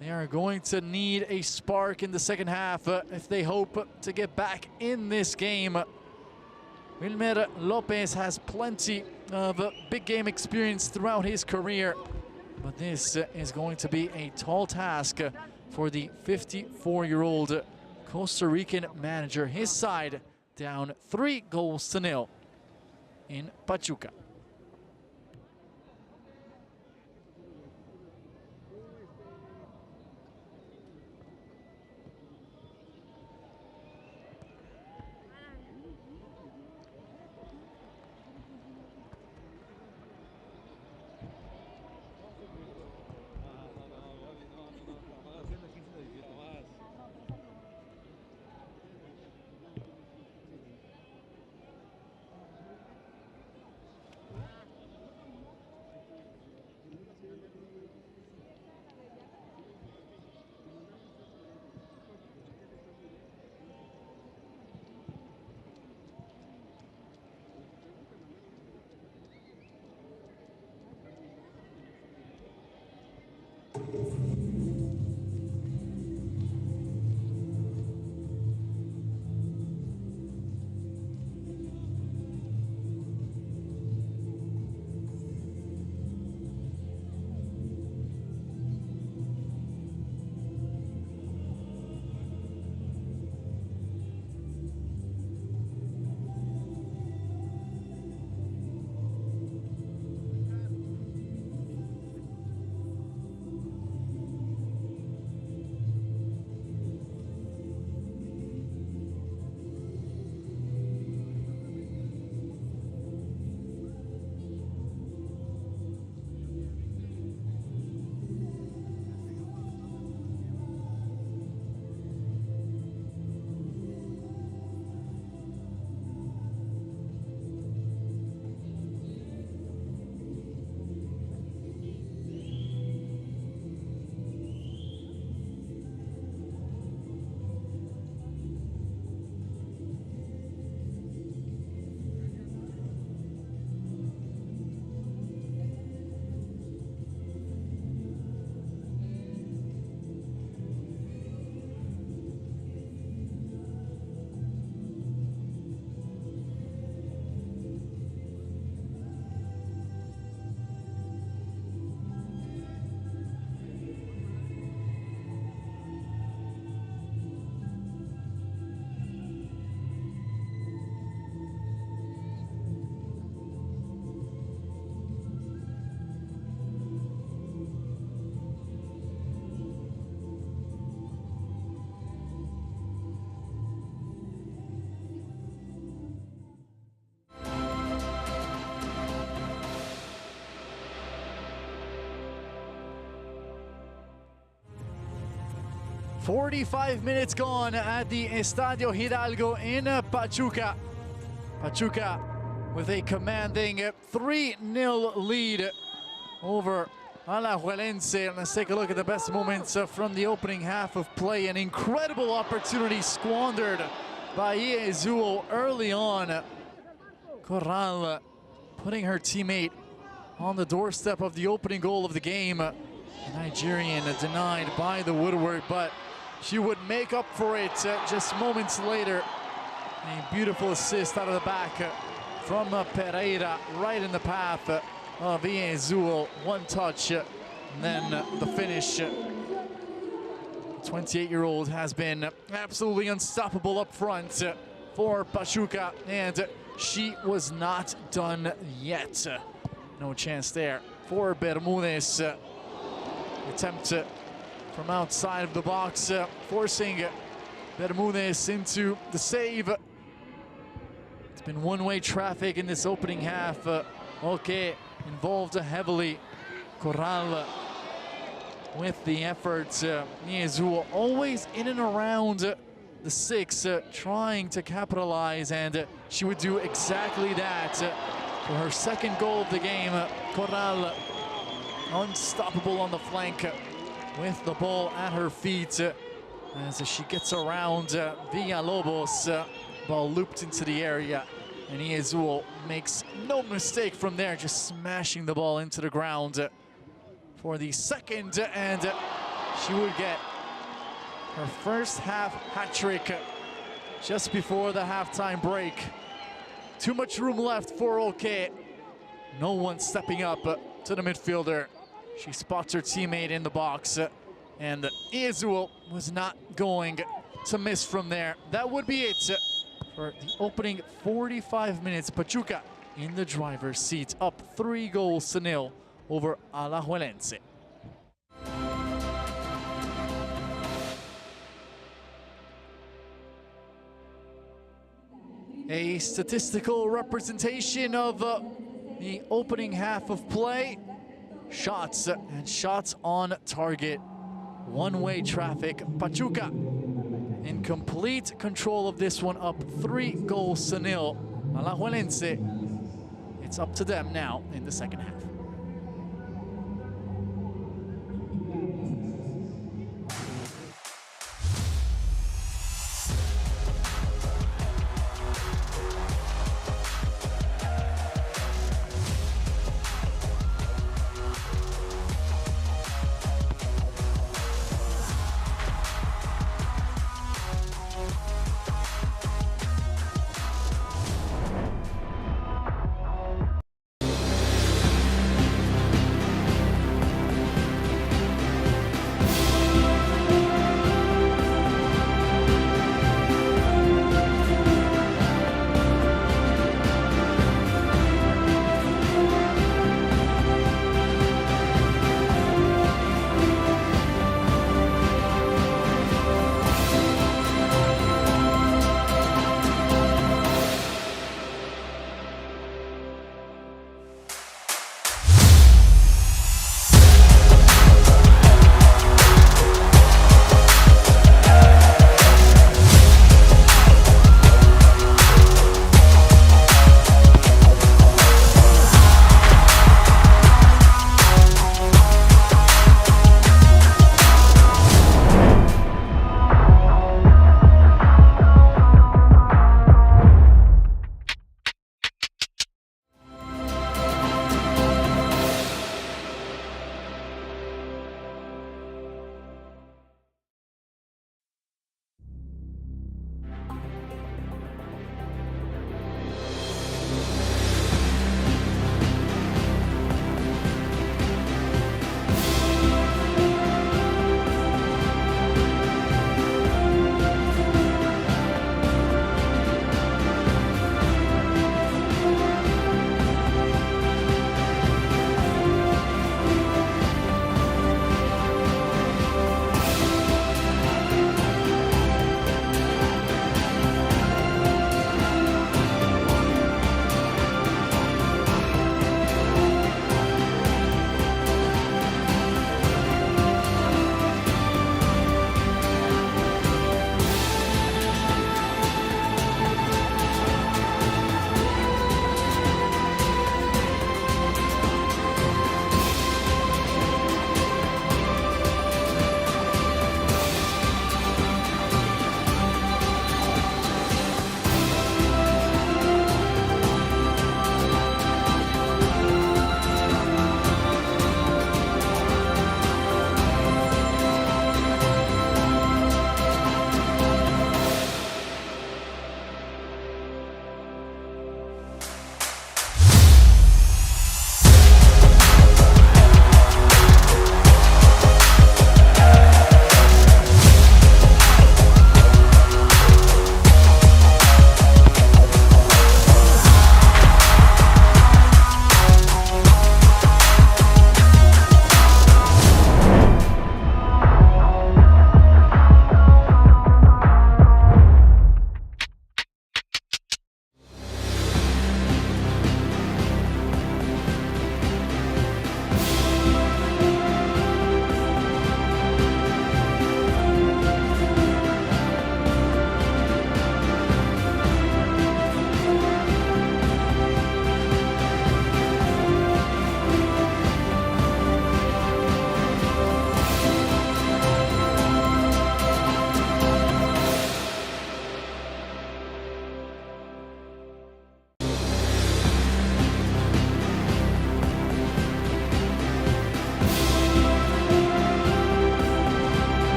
they are going to need a spark in the second half if they hope to get back in this game. Wilmer Lopez has plenty of big game experience throughout his career, but this is going to be a tall task for the 54-year-old Costa Rican manager. His side down 3-0 in Pachuca. 45 minutes gone at the Estadio Hidalgo in Pachuca. Pachuca with a commanding 3-0 lead over Alajuelense. Let's take a look at the best moments from the opening half of play. An incredible opportunity squandered by Iezuo early on. Corral putting her teammate on the doorstep of the opening goal of the game. The Nigerian denied by the woodwork, but she would make up for it just moments later. A beautiful assist out of the back from Pereira, right in the path of Iezuo. One touch, and then the finish. The 28-year-old has been absolutely unstoppable up front for Pachuca, and she was not done yet. No chance there for Bermudez. Attempt from outside of the box, forcing Bermudez into the save. It's been one-way traffic in this opening half. Okay, involved heavily. Corral with the efforts. Iezuo always in and around the 6, trying to capitalize, and she would do exactly that. For her second goal of the game, Corral unstoppable on the flank with the ball at her feet as she gets around Villalobos. Ball looped into the area, and Iezuo makes no mistake from there, just smashing the ball into the ground for the second, and she would get her first half hat-trick just before the halftime break. Too much room left for Oke. No one stepping up to the midfielder. She spots her teammate in the box, and Iezuo was not going to miss from there. That would be it for the opening 45 minutes. Pachuca in the driver's seat, up 3-0 over Alajuelense. A statistical representation of the opening half of play. Shots and shots on target. One-way traffic. Pachuca in complete control of this one, up 3-0. Alajuelense, it's up to them now in the second half.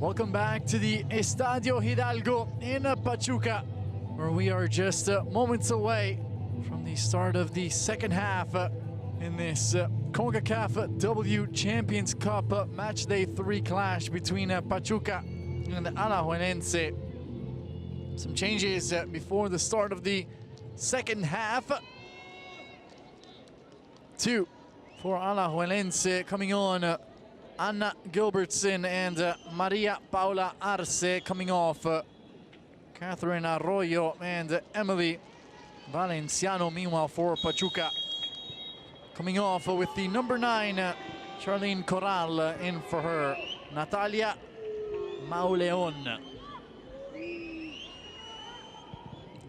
Welcome back to the Estadio Hidalgo in Pachuca, where we are just moments away from the start of the second half in this Concacaf W Champions Cup match day 3 clash between Pachuca and Alajuelense. Some changes before the start of the second half. 2 for Alajuelense coming on. Anna Gilbertson and Maria Paula Arce coming off. Catherine Arroyo and Emily Valenciano, meanwhile, for Pachuca. Coming off with the number 9, Charlene Corral, in for her, Natalia Mauleon.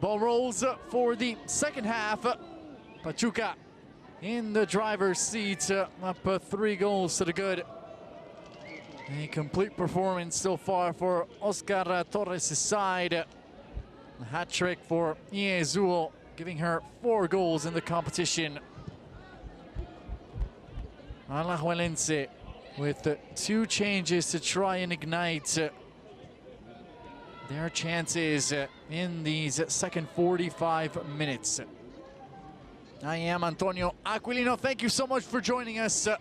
Ball rolls for the second half. Pachuca in the driver's seat, up 3 goals to the good. A complete performance so far for Oscar Torres' side. A hat trick for Iezuo, giving her 4 goals in the competition. Alajuelense with 2 changes to try and ignite their chances in these second 45 minutes. I am Antonio Aquilino. Thank you so much for joining us. A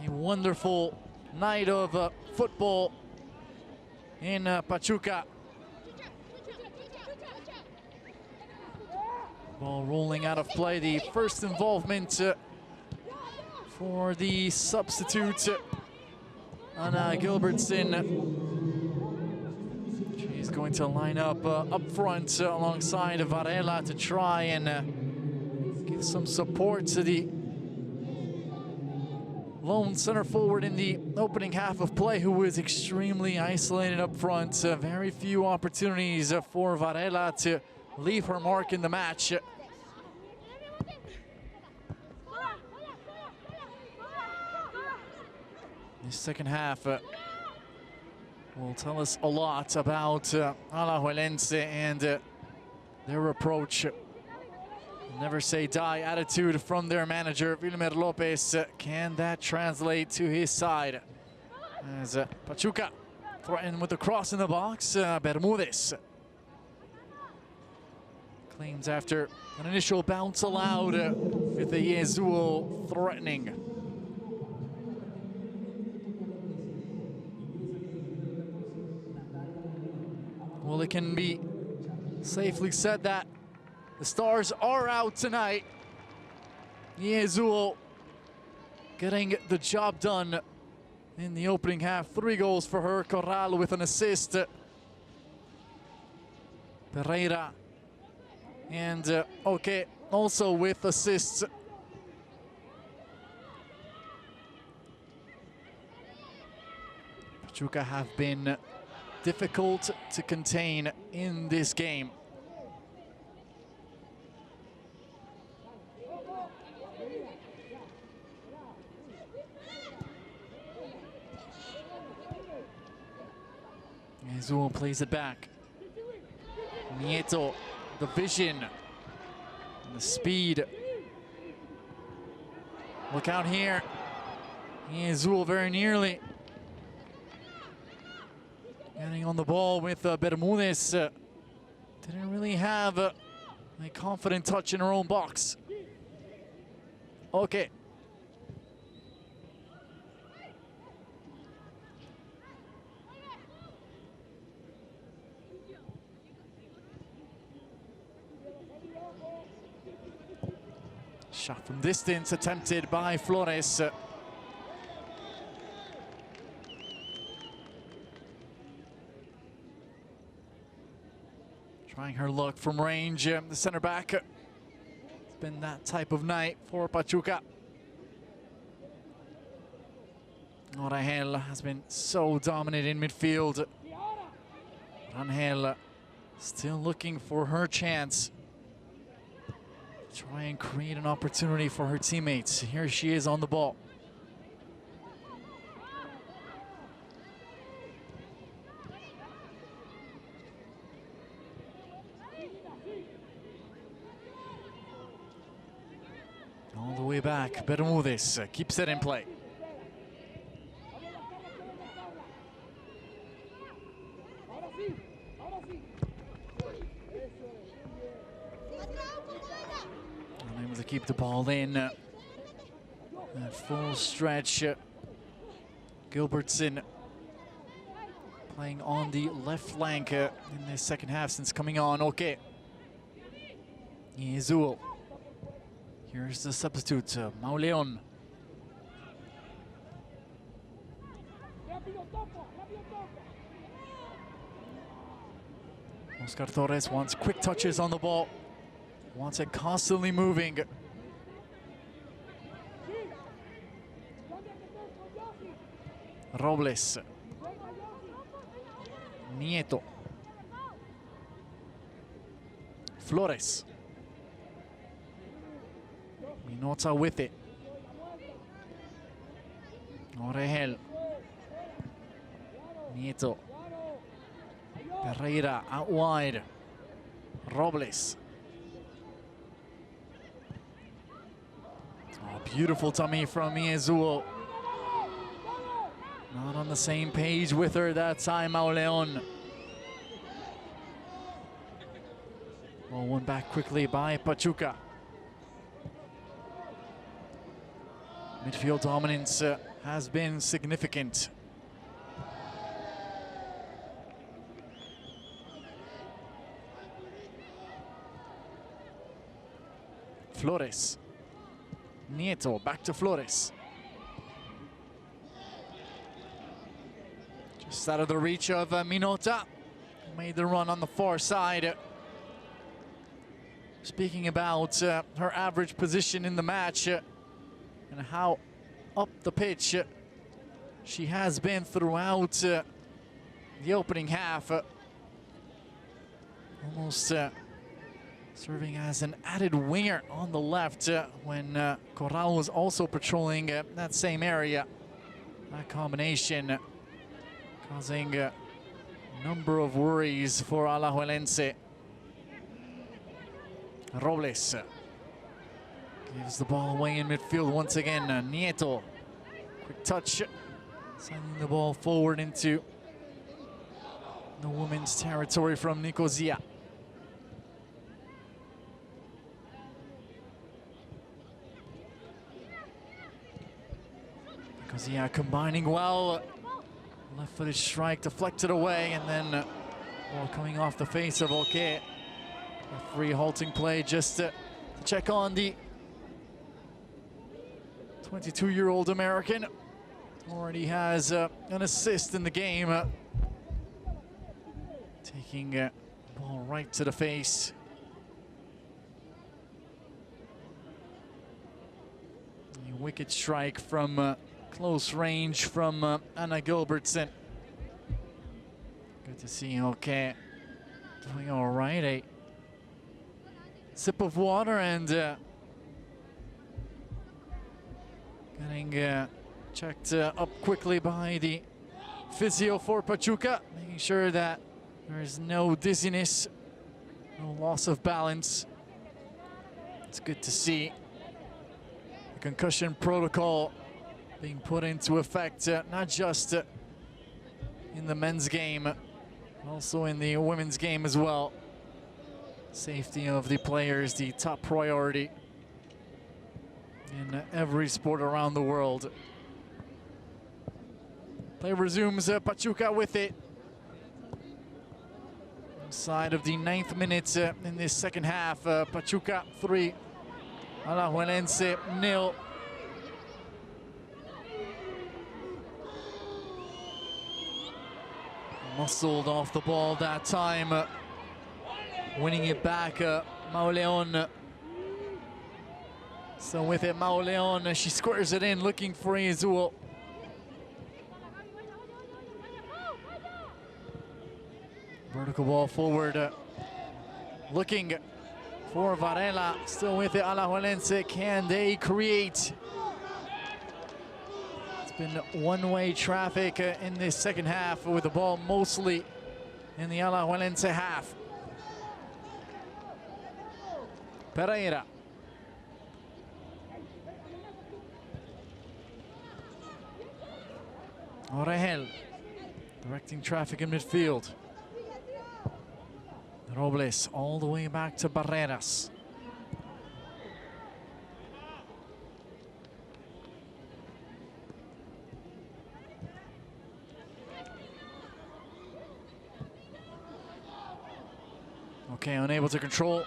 wonderful night of football in Pachuca. Ball rolling out of play. The first involvement for the substitute, Anna Gilbertson. She's going to line up front alongside Varela to try and give some support to the lone center forward in the opening half of play, who was extremely isolated up front. Very few opportunities for Varela to leave her mark in the match. The second half will tell us a lot about Alajuelense and their approach. Never say die attitude from their manager, Wilmer Lopez. Can that translate to his side? As Pachuca threatened with a cross in the box, Bermudez claims after an initial bounce allowed with the Iezuo threatening. Well, it can be safely said that the Stars are out tonight. Iezuo getting the job done in the opening half. 3 goals for her. Corral with an assist. Pereira and Oke also with assists. Pachuca have been difficult to contain in this game. Iezuo plays it back. Nieto, the vision, and the speed. Look out here. Iezuo very nearly getting on the ball with Bermudez. Didn't really have a confident touch in her own box. Okay. Shot from distance attempted by Flores. Trying her luck from range, the center back. It's been that type of night for Pachuca. Orangel has been so dominant in midfield. Orangel still looking for her chance. Try and create an opportunity for her teammates. Here she is on the ball. All the way back, Bermudez keeps it in play. Unable to keep the ball in. At full stretch. Gilbertson playing on the left flank in the second half since coming on. Okay. Yezuo. Here's the substitute, Mauleon. Oscar Torres wants quick touches on the ball. Wants it constantly moving. Robles. Nieto. Flores. Minota with it. Orejel. Nieto. Pereira out wide. Robles. Oh, beautiful tummy from Yezuo. Not on the same page with her that time, Mauleon. Ball won back quickly by Pachuca. Midfield dominance has been significant. Flores. Nieto, back to Flores. Just out of the reach of Minota. Made the run on the far side. Speaking about her average position in the match and how up the pitch she has been throughout the opening half. Almost serving as an added winger on the left when Corral was also patrolling that same area. That combination causing a number of worries for Alajuelense. Robles gives the ball away in midfield once again. Nieto, quick touch, sending the ball forward into the women's territory from Nicosia. Nicosia combining well. Left-footed strike deflected away, and then ball coming off the face of Oke. Referee halting play just to check on the 22-year-old American. Already has an assist in the game. Taking the ball right to the face. A wicked strike from close range from Anna Gilbertson. Good to see Oke doing all right. A sip of water and getting checked up quickly by the physio for Pachuca, making sure that there is no dizziness, no loss of balance. It's good to see the concussion protocol being put into effect, not just in the men's game, but also in the women's game as well. Safety of the players, the top priority in every sport around the world. Play resumes, Pachuca with it. Inside of the 9th minute in this second half, Pachuca 3, Alajuelense 0. Muscled off the ball that time. Winning it back, Mauleon. So with it, Mauleon, she squares it in, looking for Yezuo. Vertical ball forward, looking for Varela. Still with it, Alajuelense. Can they create? It's been one-way traffic in this second half, with the ball mostly in the Alajuelense half. Pereira. Orejel directing traffic in midfield. Robles all the way back to Barreras. Okay, unable to control.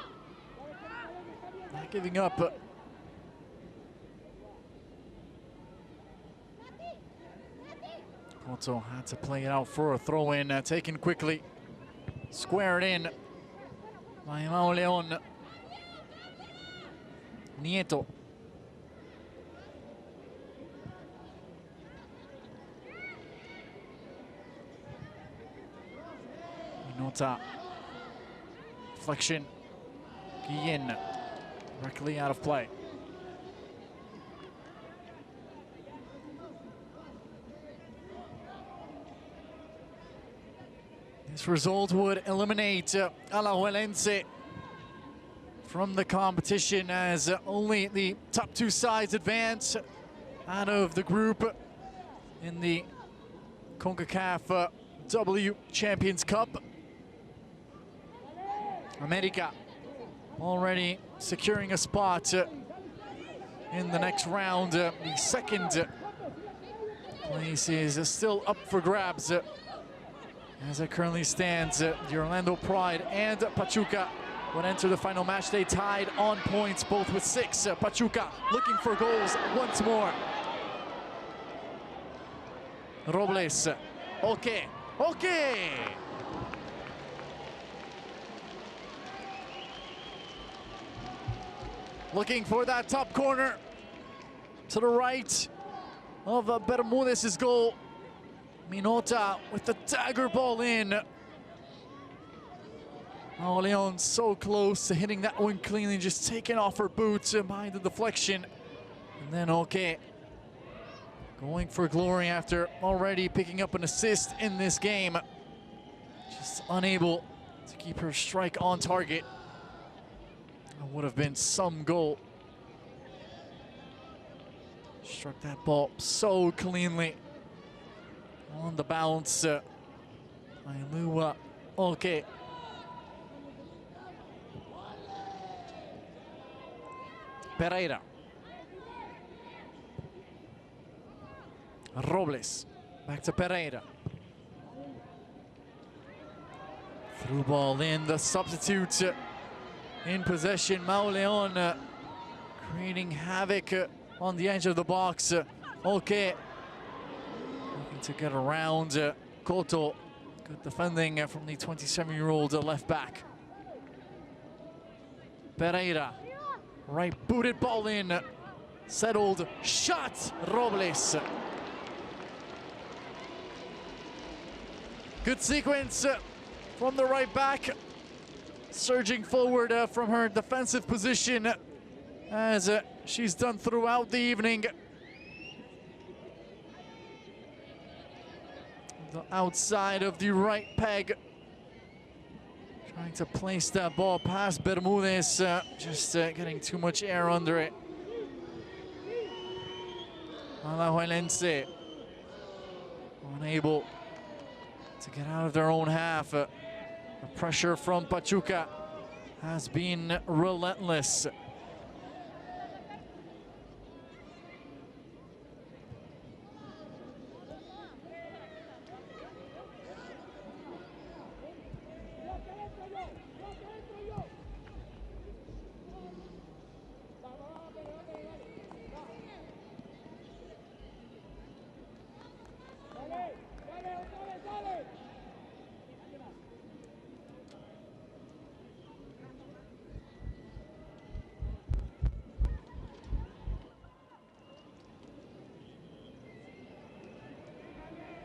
Not giving up. Porto had to play it out for a throw-in, taken quickly. Squared in by Mauleon. Nieto. Minota. Deflection. Guillen. Directly out of play. This result would eliminate Alajuelense from the competition, as only the top two sides advance out of the group in the Concacaf W Champions Cup. America already securing a spot in the next round. The second place is still up for grabs. As it currently stands, the Orlando Pride and Pachuca would enter the final match. They tied on points, both with 6. Pachuca looking for goals once more. Robles. Okay. Looking for that top corner to the right of Bermudez's goal. Minota with the dagger ball in. Oh, Leon so close to hitting that one cleanly, just taking off her boots behind the deflection. And then okay, going for glory after already picking up an assist in this game. Just unable to keep her strike on target. That would have been some goal. Struck that ball so cleanly. On the bounce, Ailua. Okay. Pereira. Robles. Back to Pereira. Through ball in, the substitute in possession. Mauleon creating havoc on the edge of the box. Okay. To get around Koto. Good defending from the 27-year-old left back. Pereira. Right booted ball in. Settled shot. Robles. Good sequence from the right back. Surging forward from her defensive position, as she's done throughout the evening. The outside of the right peg. Trying to place that ball past Bermudez, just getting too much air under it. Alajuelense unable to get out of their own half. The pressure from Pachuca has been relentless.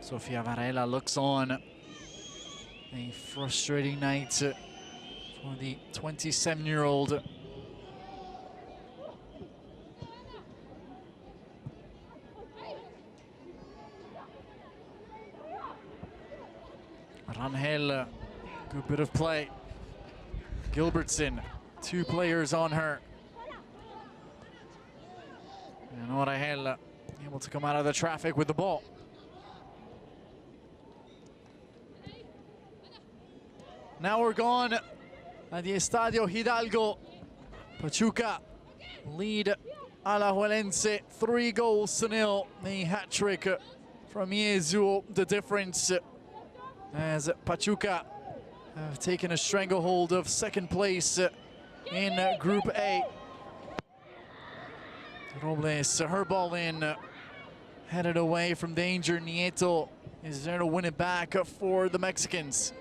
Sofia Varela looks on. A frustrating night for the 27-year-old. Rangel, good bit of play. Gilbertson, 2 players on her. And Rangel able to come out of the traffic with the ball. Now we're gone at the Estadio Hidalgo. Pachuca lead Alajuelense 3-0. The hat-trick from Iezu, the difference, as Pachuca have taken a stranglehold of second place in Group A. Robles, her ball in, headed away from danger. Nieto is there to win it back for the Mexicans.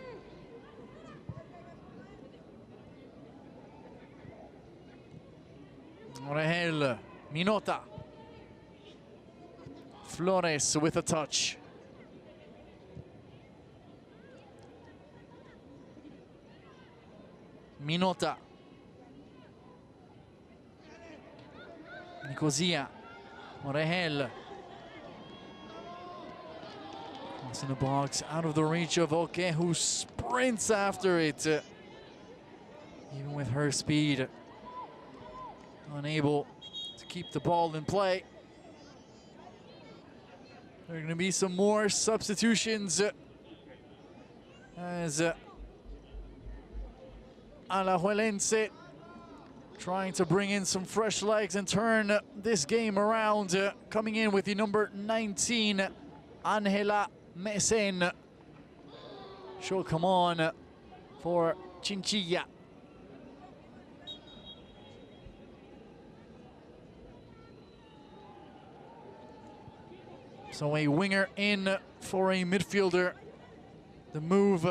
Orejel, Minota. Flores with a touch. Minota. Nicosia. Orejel. Cross in the box, out of the reach of Oke, who sprints after it. Even with her speed, unable to keep the ball in play. There are going to be some more substitutions as Alajuelense trying to bring in some fresh legs and turn this game around. Coming in with the number 19, Angela Mesen. She'll come on for Chinchilla. So a winger in for a midfielder. The move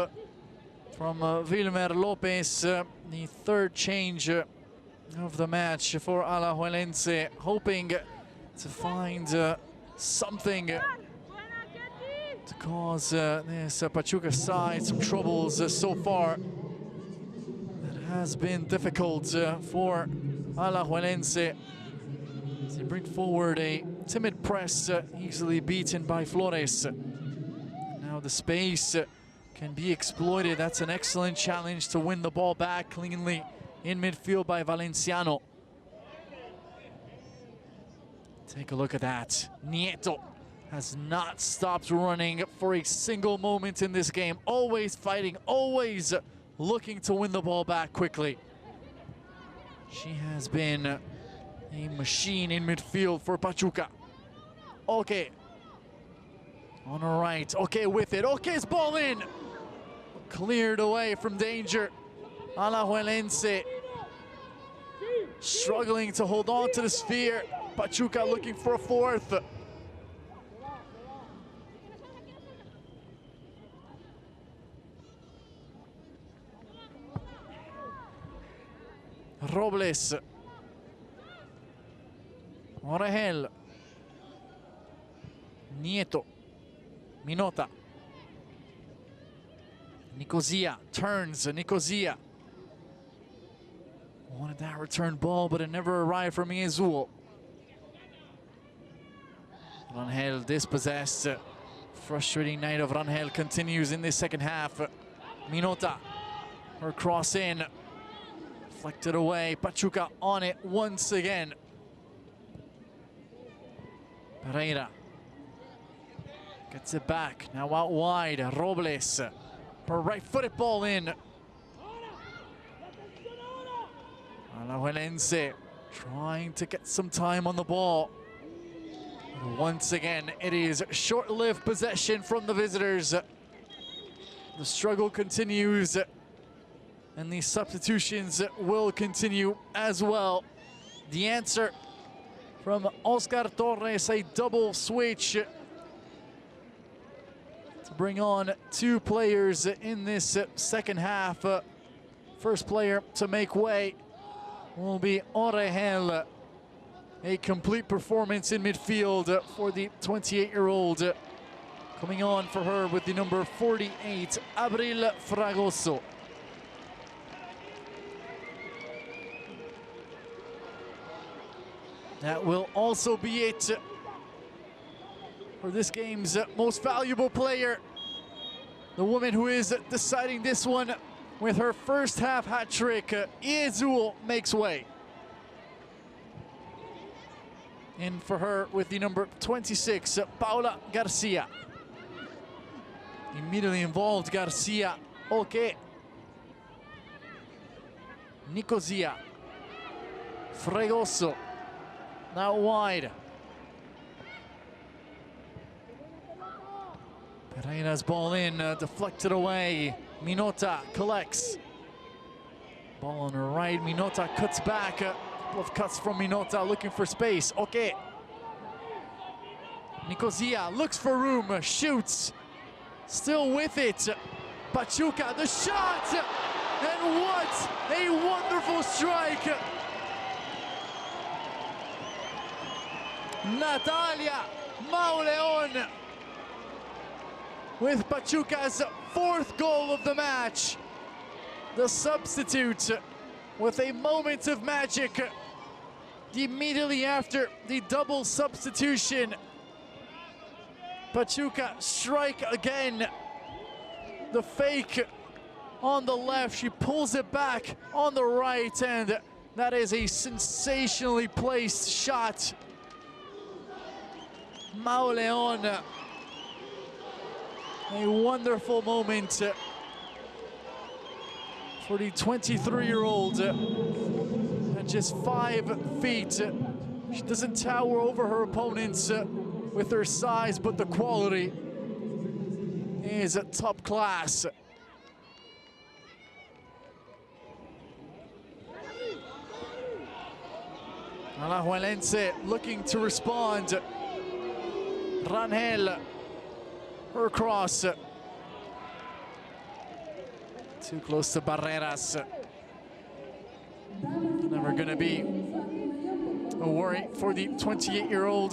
from Wilmer Lopez, the third change of the match for Alajuelense, hoping to find something to cause this Pachuca side some troubles so far. It has been difficult for Alajuelense. They bring forward a timid press, easily beaten by Flores. Now the space can be exploited. That's an excellent challenge to win the ball back cleanly in midfield by Valenciano. Take a look at that. Nieto has not stopped running for a single moment in this game. Always fighting, always looking to win the ball back quickly. She has been a machine in midfield for Pachuca. Okay. On the right. Okay with it. Okay's ball in. Cleared away from danger. Alajuelense struggling to hold on to the sphere. Pachuca looking for a fourth. Robles. Orejel. Nieto. Minota. Nicosia turns. Nicosia wanted that return ball, but it never arrived from Iezu. Rangel dispossessed. Frustrating night of Rangel continues in this second half. Minota, her cross in, deflected away. Pachuca on it once again. Pereira gets it back, now out wide. Robles, her right-footed ball in. Alajuelense trying to get some time on the ball. But once again, it is short-lived possession from the visitors. The struggle continues, and the substitutions will continue as well. The answer from Oscar Torres, a double switch to bring on two players in this second half. First player to make way will be Orejel. A complete performance in midfield for the 28-year-old. Coming on for her with the number 48, Abril Fragoso. That will also be it for this game's most valuable player. The woman who is deciding this one with her first half hat trick. Iezu makes way. In for her with the number 26, Paula Garcia. Immediately involved, Garcia. Okay. Nicosia. Fregoso. Now wide. Pereira's ball in, deflected away. Minota collects. Ball on her right. Minota cuts back. A couple of cuts from Minota, looking for space. Okay. Nicosia looks for room, shoots. Still with it. Pachuca, the shot! And what a wonderful strike! Natalia Mauleon with Pachuca's 4th goal of the match. The substitute with a moment of magic immediately after the double substitution. Pachuca strike again. The fake on the left, she pulls it back on the right, and that is a sensationally placed shot. Mauleon, a wonderful moment for the 23-year-old at just 5 feet. She doesn't tower over her opponents with her size, but the quality is top class. Alajuelense looking to respond. Rangel, her cross. Too close to Barreras. Never gonna be a worry for the 28-year-old.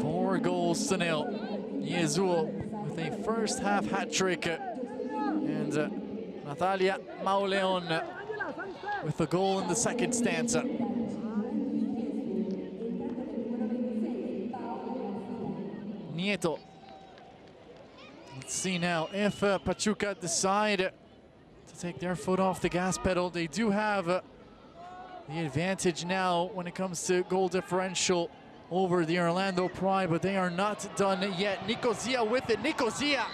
Four goals to nil. Yezuo with a first half hat trick. And Natalia Mauleon with a goal in the second stanza. Nieto. Let's see now if Pachuca decide to take their foot off the gas pedal. They do have the advantage now when it comes to goal differential over the Orlando Pride, but they are not done yet. Nicosia with it. Nicosia!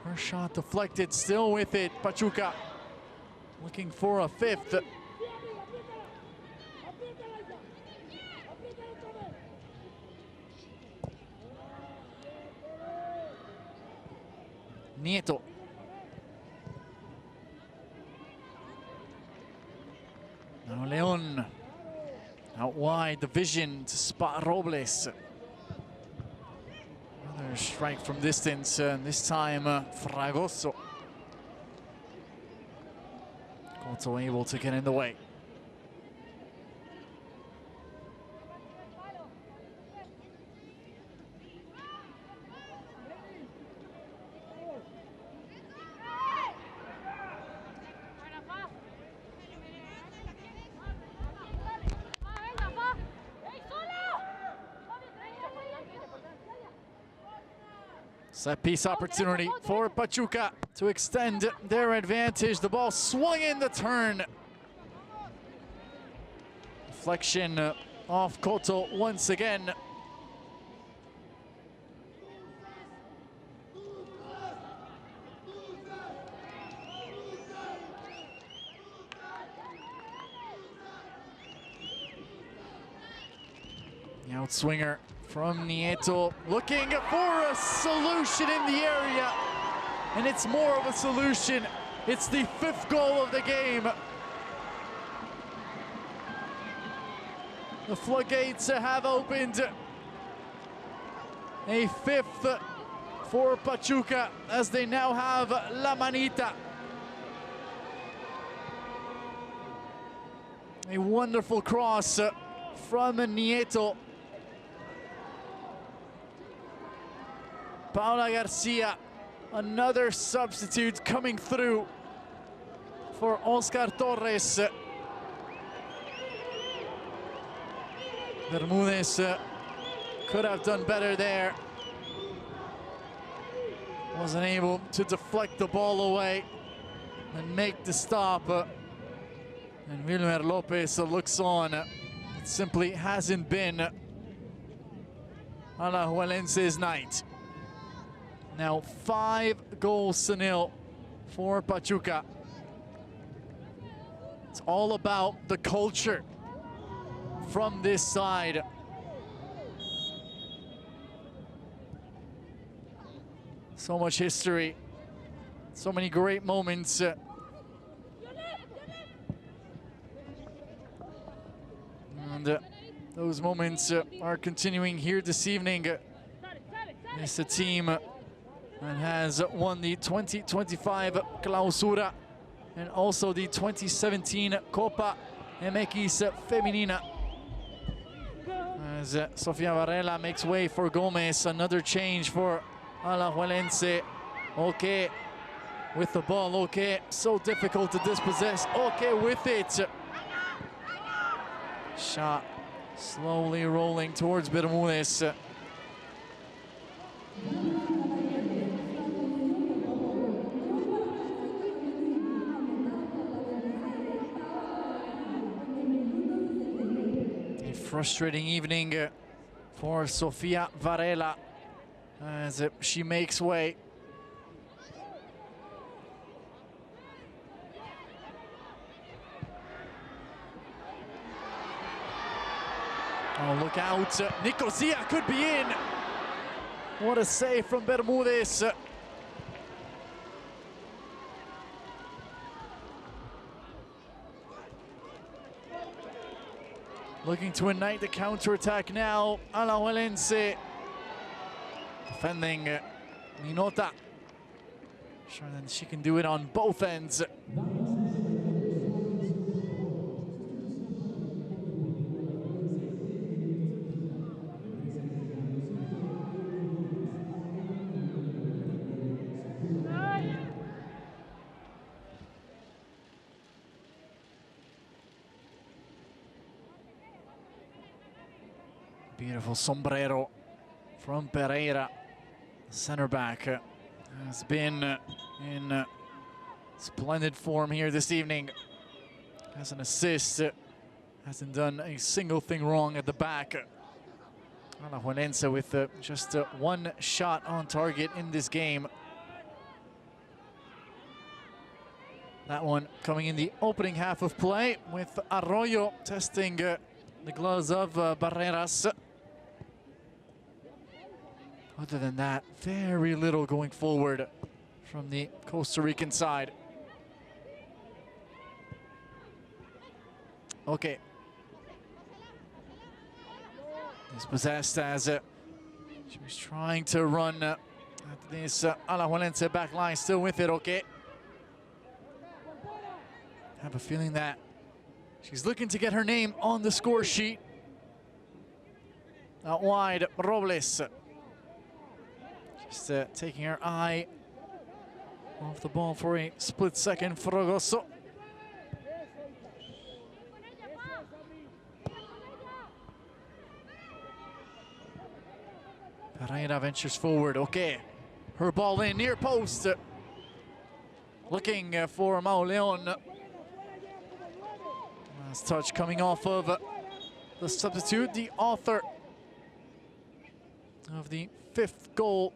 Her shot deflected, still with it. Pachuca looking for a 5th. Nieto. Now Leon out wide, the vision to spot Robles. Another strike from distance, and this time Fragoso. Also able to get in the way. Set piece opportunity for Pachuca to extend their advantage. The ball swung in the turn. Deflection off Cotto once again. The outswinger from Nieto, looking for a solution in the area, and it's more of a solution. It's the 5th goal of the game. The floodgates have opened. A 5th for Pachuca as they now have La Manita. A wonderful cross from Nieto. Paula Garcia, another substitute coming through for Oscar Torres. Bermudez could have done better there. Wasn't able to deflect the ball away and make the stop. And Wilmer Lopez looks on. It simply hasn't been Alajuelense's night. Now 5-0 for Pachuca. It's all about the culture from this side. So much history, so many great moments. And those moments are continuing here this evening. It's a team that has won the 2025 Clausura and also the 2017 Copa MX Femenina. As Sofia Varela makes way for Gomez, another change for Alajuelense. Okay, with the ball, okay, so difficult to dispossess. Okay, with it. Shot slowly rolling towards Bermudez. A frustrating evening for Sofia Varela as she makes way. Oh, look out. Nicosia could be in. What a save from Bermudez. Looking to ignite the counterattack now. Alajuelense defending Minota. Sure, then she can do it on both ends. Beautiful sombrero from Pereira. Center back has been in splendid form here this evening. Has an assist, hasn't done a single thing wrong at the back. Alajuelense with just one shot on target in this game. That one coming in the opening half of play with Arroyo testing the gloves of Barreras. Other than that, very little going forward from the Costa Rican side. Okay. Dispossessed as she was trying to run at this Alajuelense back line, still with it, okay. I have a feeling that she's looking to get her name on the score sheet. Out wide, Robles. Just taking her eye off the ball for a split second. Fragoso. Pereira ventures forward. Okay. Her ball in near post. Looking for Mauleon. Last touch coming off of the substitute, the author of the 5th goal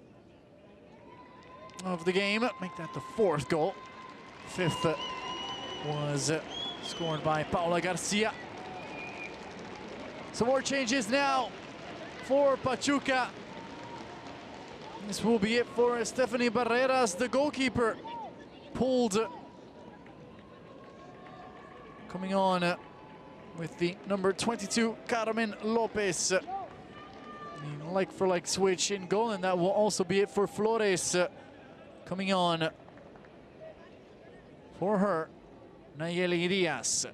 of the game. Make that the 4th goal. 5th was scored by Paula Garcia. Some more changes now for Pachuca. This will be it for Stephanie Barreras, the goalkeeper. Pulled. Coming on with the number 22, Carmen Lopez. The like-for-like switch in goal, and that will also be it for Flores. Coming on for her, Nayeli Diaz.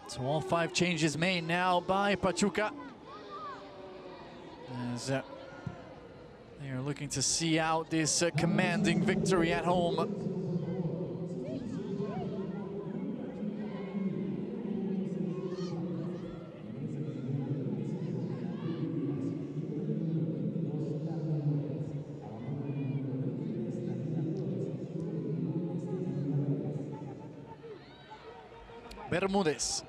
So all 5 changes made now by Pachuca. As they are looking to see out this commanding victory at home. Bermúdez.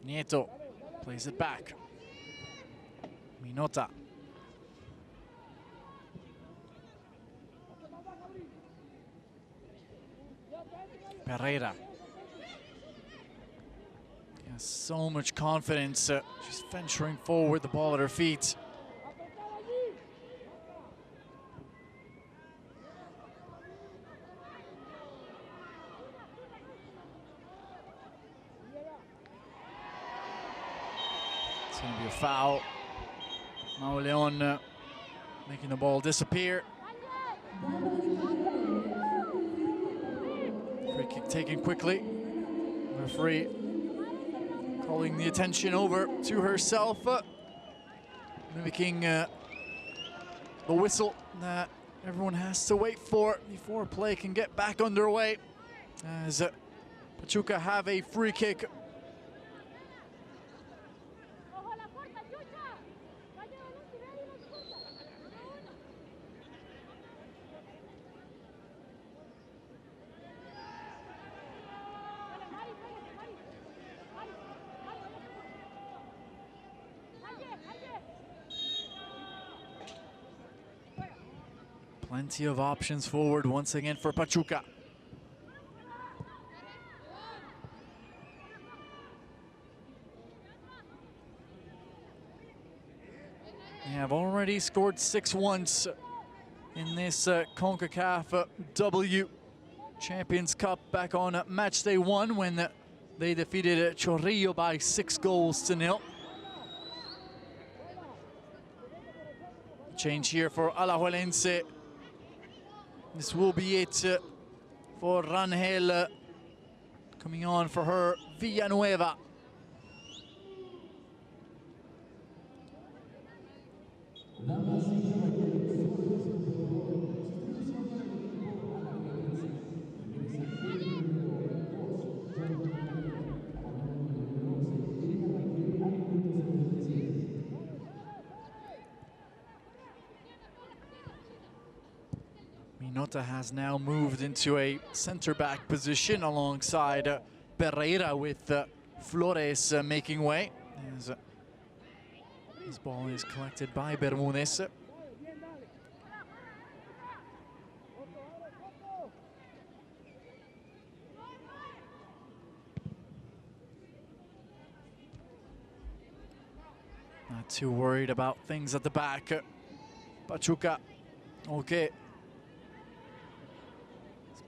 Nieto plays it back. Minota. Pereira. He has so much confidence. She's venturing forward, the ball at her feet. It's going to be a foul. Mauleon making the ball disappear. Free kick taken quickly. Referee calling the attention over to herself, mimicking the whistle that everyone has to wait for before play can get back underway, as Pachuca have a free kick. Plenty of options forward once again for Pachuca. They have already scored 6 once in this Concacaf W Champions Cup back on match day 1 when they defeated Chorrillo by 6-0. Change here for Alajuelense. This will be it for Rangel. Coming on for her, Villanueva. Minota has now moved into a center-back position alongside Pereira, with Flores making way. As this ball is collected by Bermúdez. Not too worried about things at the back. Pachuca, okay.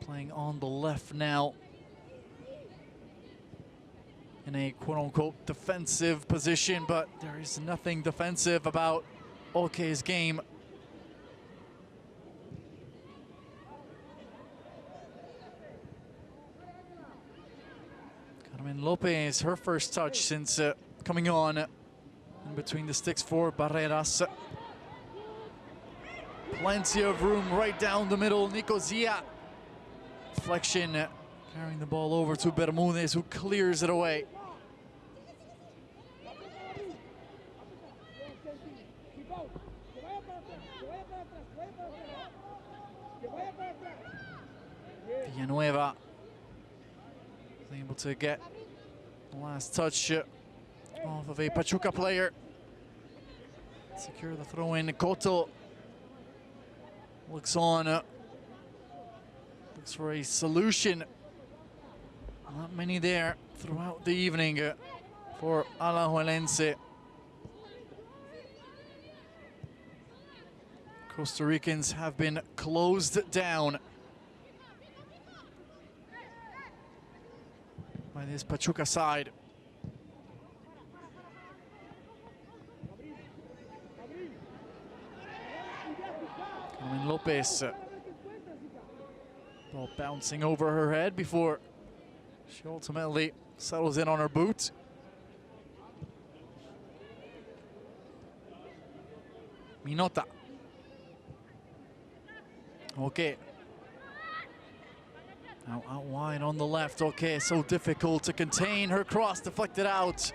Playing on the left now in a quote-unquote defensive position, but there is nothing defensive about Oke's game. Carmen Lopez, her first touch since coming on in between the sticks for Barreras. Plenty of room right down the middle. Nicosia. Deflection, carrying the ball over to Bermúdez, who clears it away. Villanueva is able to get the last touch off of a Pachuca player. Secure the throw-in. Cotto looks on. Looks for a solution. Not many there throughout the evening for Alajuelense. Costa Ricans have been closed down by this Pachuca side. Carmen Lopez. Ball bouncing over her head before she ultimately settles in on her boot. Minota. Okay. Out wide on the left. Okay, so difficult to contain. Her cross deflected out.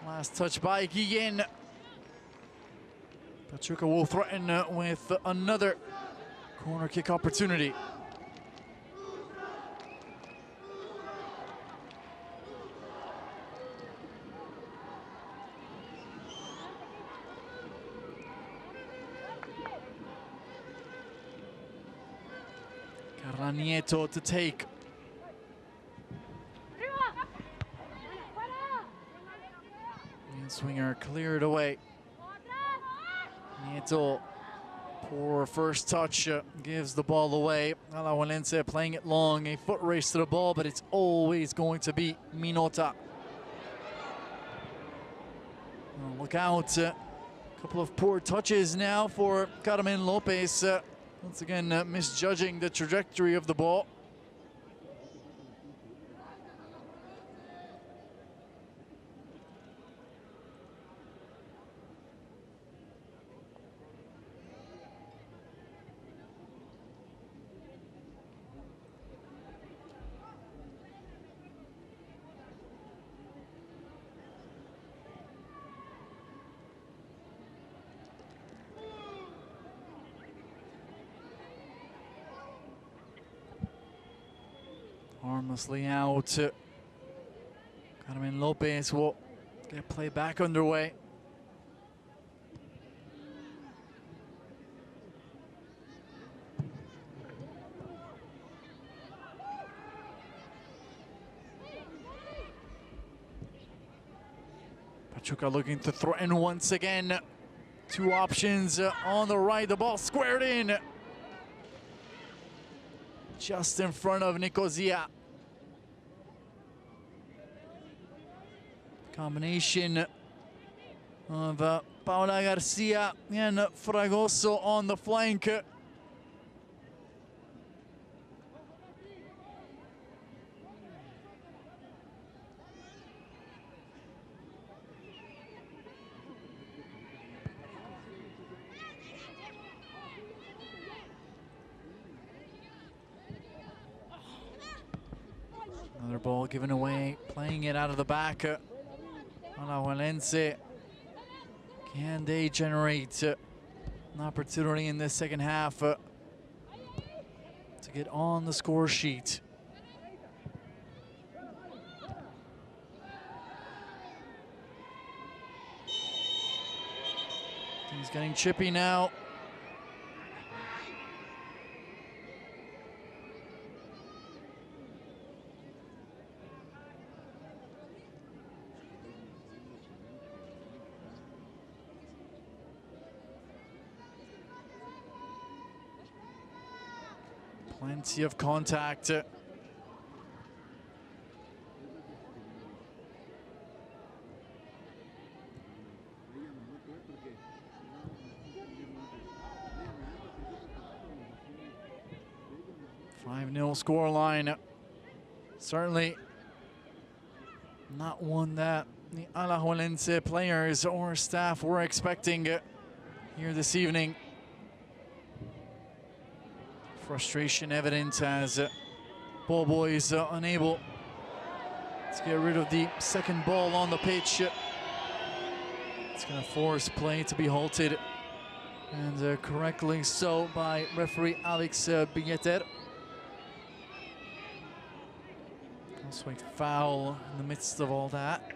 Last touch by Guillen. Pachuca will threaten with another corner kick opportunity. Carla Nieto to take. And swinger cleared away. Nieto, poor first touch, gives the ball away. Alajuelense playing it long, a foot race to the ball, but it's always going to be Minota. Oh, look out, a couple of poor touches now for Carmen Lopez. Once again, misjudging the trajectory of the ball. Harmlessly out. Carmen Lopez will get play back underway. Pachuca looking to threaten once again. Two options on the right. The ball squared in. Just in front of Nicosia. Combination of Paola Garcia and Fragoso on the flank. Another ball given away, playing it out of the back. Alajuelense, can they generate an opportunity in this second half to get on the score sheet? He's getting chippy now. Plenty of contact. Five-0 scoreline. Certainly not one that the Alajuelense players or staff were expecting here this evening. Frustration evident as ball boys unable to get rid of the second ball on the pitch. It's going to force play to be halted, and correctly so by referee Alex Billeter. Also a foul in the midst of all that.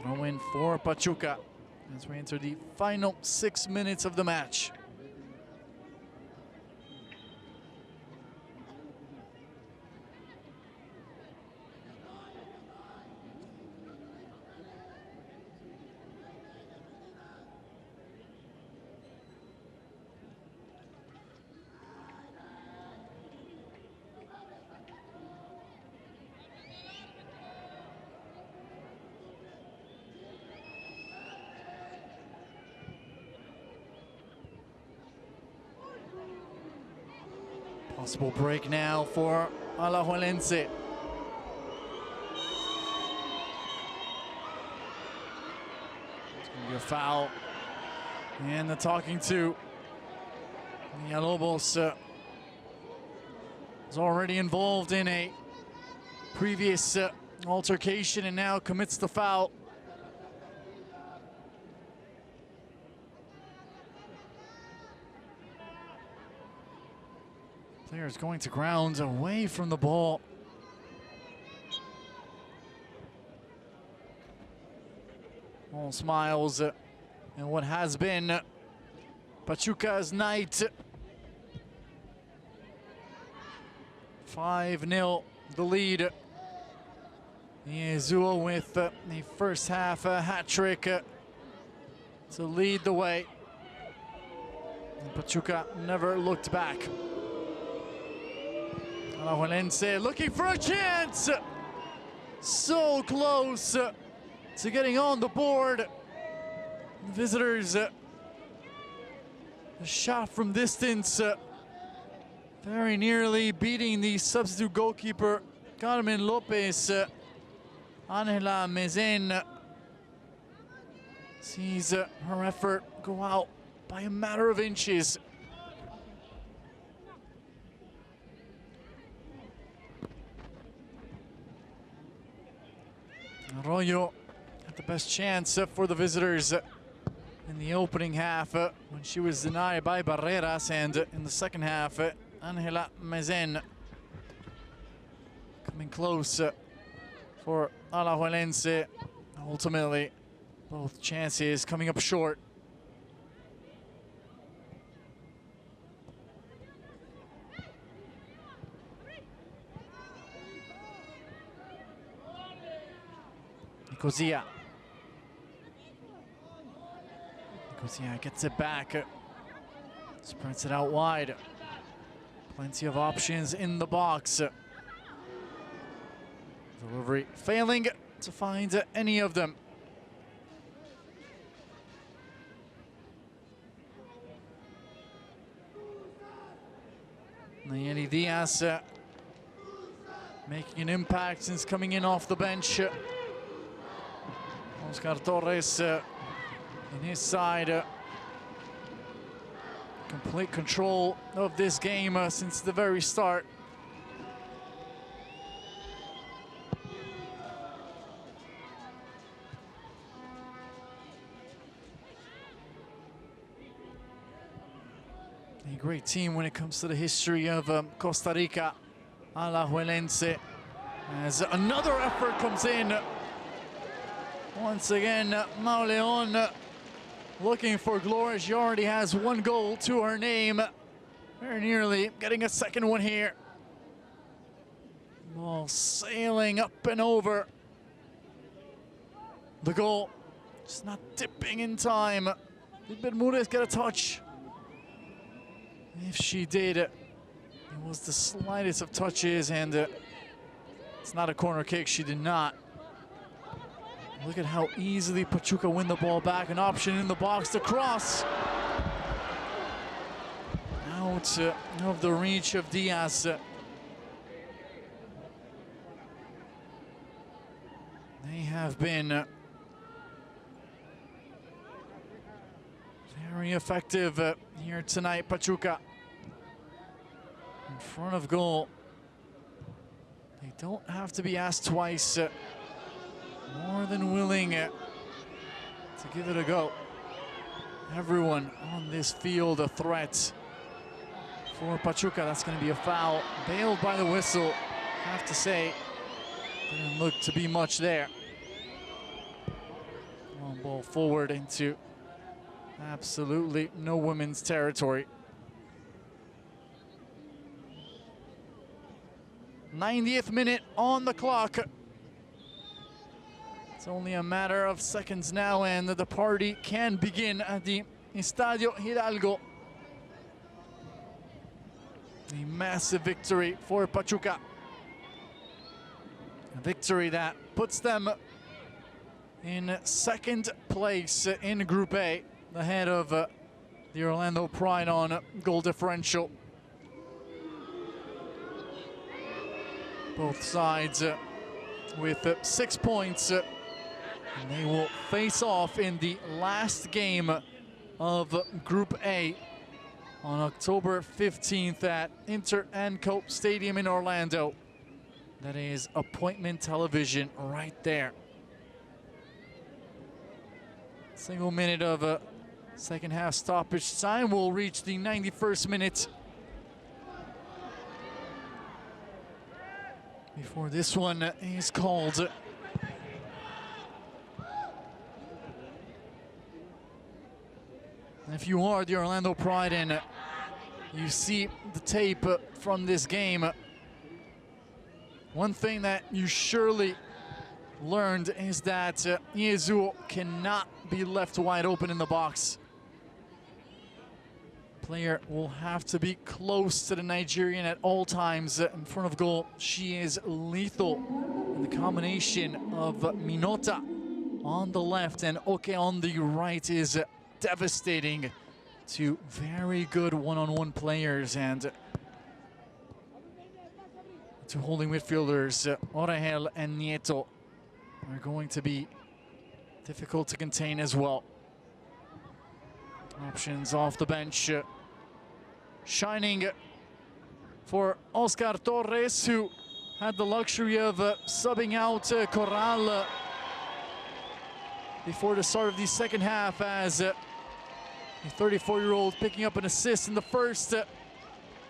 Throw in for Pachuca as we enter the final 6 minutes of the match. Possible break now for Alajuelense. It's going to be a foul. And the talking to Villalobos is already involved in a previous altercation and now commits the foul. Player is going to ground away from the ball. All smiles and what has been Pachuca's night. 5-0 the lead. Yezua with the first half hat trick to lead the way. And Pachuca never looked back. Alajuelense looking for a chance. So close to getting on the board. The visitors, a shot from distance, very nearly beating the substitute goalkeeper Carmen Lopez. Angela Mezen sees her effort go out by a matter of inches. Arroyo had the best chance for the visitors in the opening half when she was denied by Barreras, and in the second half, Angela Mezen coming close for Alajuelense. Ultimately, both chances coming up short. Nicosia gets it back, spreads it out wide. Plenty of options in the box. Delivery failing to find any of them. Nayeli Diaz making an impact since coming in off the bench. Oscar Torres in his side. Complete control of this game since the very start. A great team when it comes to the history of Costa Rica. Alajuelense, as another effort comes in. Once again, Mauleon looking for glory. She already has one goal to her name. Very nearly getting a second one here. Ball sailing up and over the goal. Just not dipping in time. Did Bermudez get a touch? If she did, it was the slightest of touches, and it's not a corner kick. She did not. Look at how easily Pachuca win the ball back. An option in the box to cross. Out of the reach of Diaz. They have been very effective here tonight, Pachuca. In front of goal. They don't have to be asked twice. More than willing to give it a go. Everyone on this field a threat for Pachuca. That's going to be a foul. Bailed by the whistle. Have to say, didn't look to be much there. Long ball forward into absolutely no women's territory. 90th minute on the clock. It's only a matter of seconds now, and the party can begin at the Estadio Hidalgo. A massive victory for Pachuca. A victory that puts them in second place in Group A, ahead of the Orlando Pride on goal differential. Both sides with 6 points. And they will face off in the last game of Group A on October 15th at Inter and Cope Stadium in Orlando. That is appointment television right there. Single minute of second half stoppage time. Will reach the 91st minute before this one is called. If you are the Orlando Pride and you see the tape from this game, one thing that you surely learned is that Iezu cannot be left wide open in the box. Player will have to be close to the Nigerian at all times in front of goal. She is lethal. And the combination of Minota on the left and Oke on the right is devastating. Two very good one-on-one players, and two holding midfielders, Orahel and Nieto, are going to be difficult to contain as well. Options off the bench. Shining for Oscar Torres, who had the luxury of subbing out Corral before the start of the second half, as the 34-year-old picking up an assist in the first,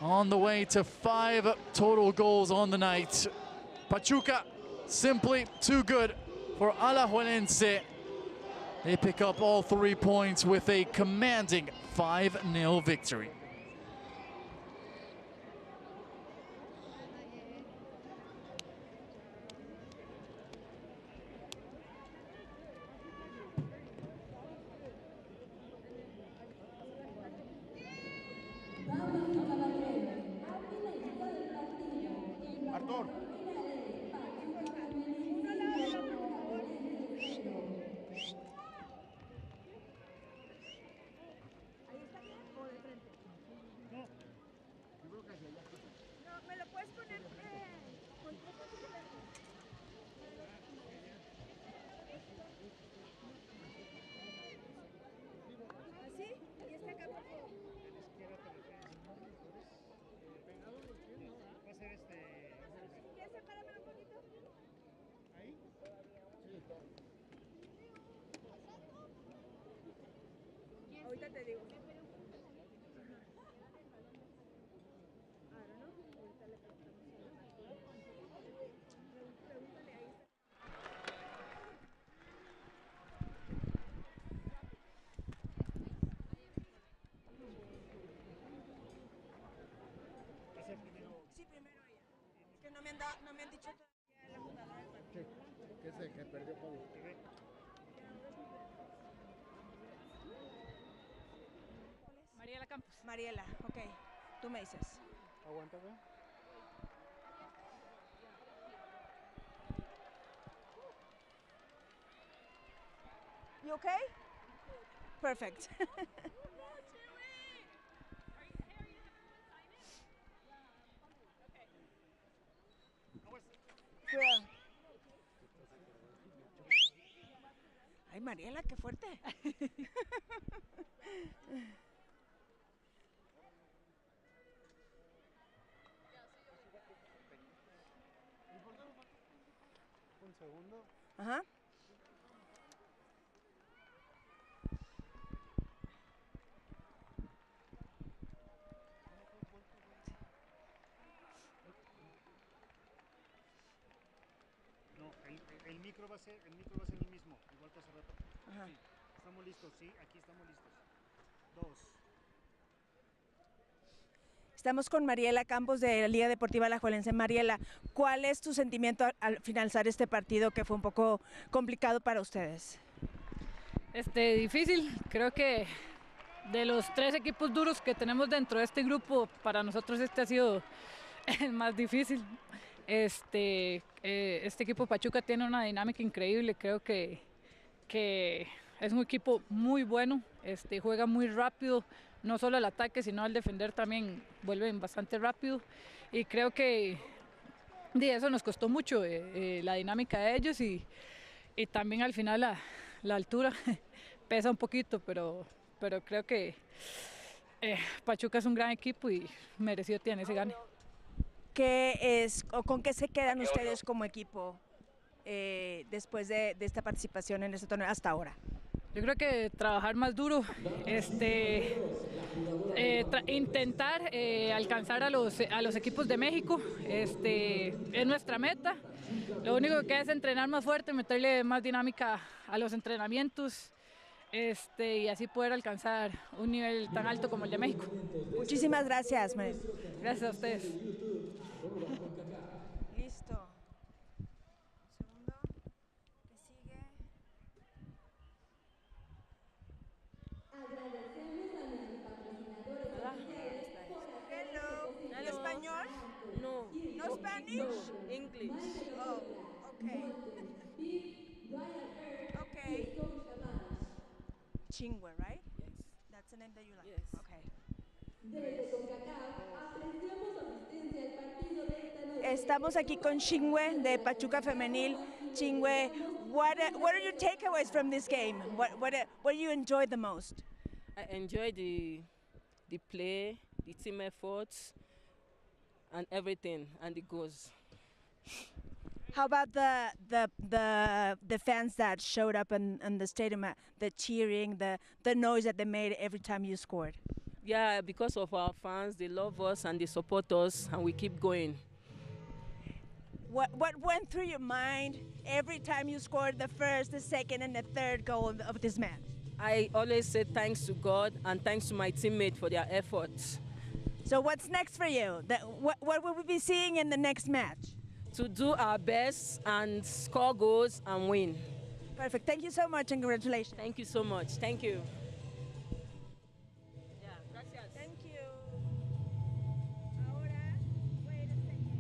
on the way to 5 total goals on the night. Pachuca simply too good for Alajuelense. They pick up all 3 points with a commanding 5-0 victory. Ahorita te digo. Sí, primero ella. Es que no me han dicho todavía la jugadora del partido. ¿Qué es el que perdió Pablo? Mariela Campos. Mariela, ok. Tú me dices. Aguanta, güey. You okay? Perfect. Ay, Mariela, qué fuerte. Un segundo. Ajá. No, el micro va a ser el mismo, igual que hace rato. Ajá. Sí, estamos listos, sí, aquí estamos listos. 2. Estamos con Mariela Campos de la Liga Deportiva Alajuelense. Mariela, ¿cuál es tu sentimiento al finalizar este partido que fue un poco complicado para ustedes? Difícil, creo que de los 3 equipos duros que tenemos dentro de este grupo, para nosotros ha sido el más difícil. Este equipo Pachuca tiene una dinámica increíble, creo que es un equipo muy bueno, juega muy rápido, no solo al ataque, sino al defender también vuelven bastante rápido, y creo que eso nos costó mucho, la dinámica de ellos y también al final la altura pesa un poquito, pero creo que Pachuca es un gran equipo y merecido tiene ese gane. ¿Con qué se quedan ustedes como equipo después de esta participación en este torneo hasta ahora? Yo creo que trabajar más duro, intentar alcanzar a los equipos de México, es nuestra meta. Lo único que queda es entrenar más fuerte, meterle más dinámica a los entrenamientos y así poder alcanzar un nivel tan alto como el de México. Muchísimas gracias, María. Gracias a ustedes. Listo. Segundo, ¿qué sigue? Hello. ¿En español? No. ¿No Spanish? No, English. Oh, okay. Okay. Chingüe, right? Yes. That's the name that you like? Yes. Okay. Desde Concacaf apreciamos asistencia al partido de esta noche. Estamos aquí con Chingüe de Pachuca Femenil. Chingüe, what are your takeaways from this game? What do you enjoy the most? I enjoy the play, the team efforts, and everything, and the goals. How about the fans that showed up in the stadium, the cheering, the noise that they made every time you scored? Yeah, because of our fans, they love us and they support us, and we keep going. What went through your mind every time you scored the first, the second, and the third goal of this match? I always say thanks to God and thanks to my teammates for their efforts. So what's next for you? What will we be seeing in the next match? To do our best and score goals and win. Perfect. Thank you so much and congratulations. Thank you so much. Thank you. Yeah, gracias. Thank you. Ahora, wait a second.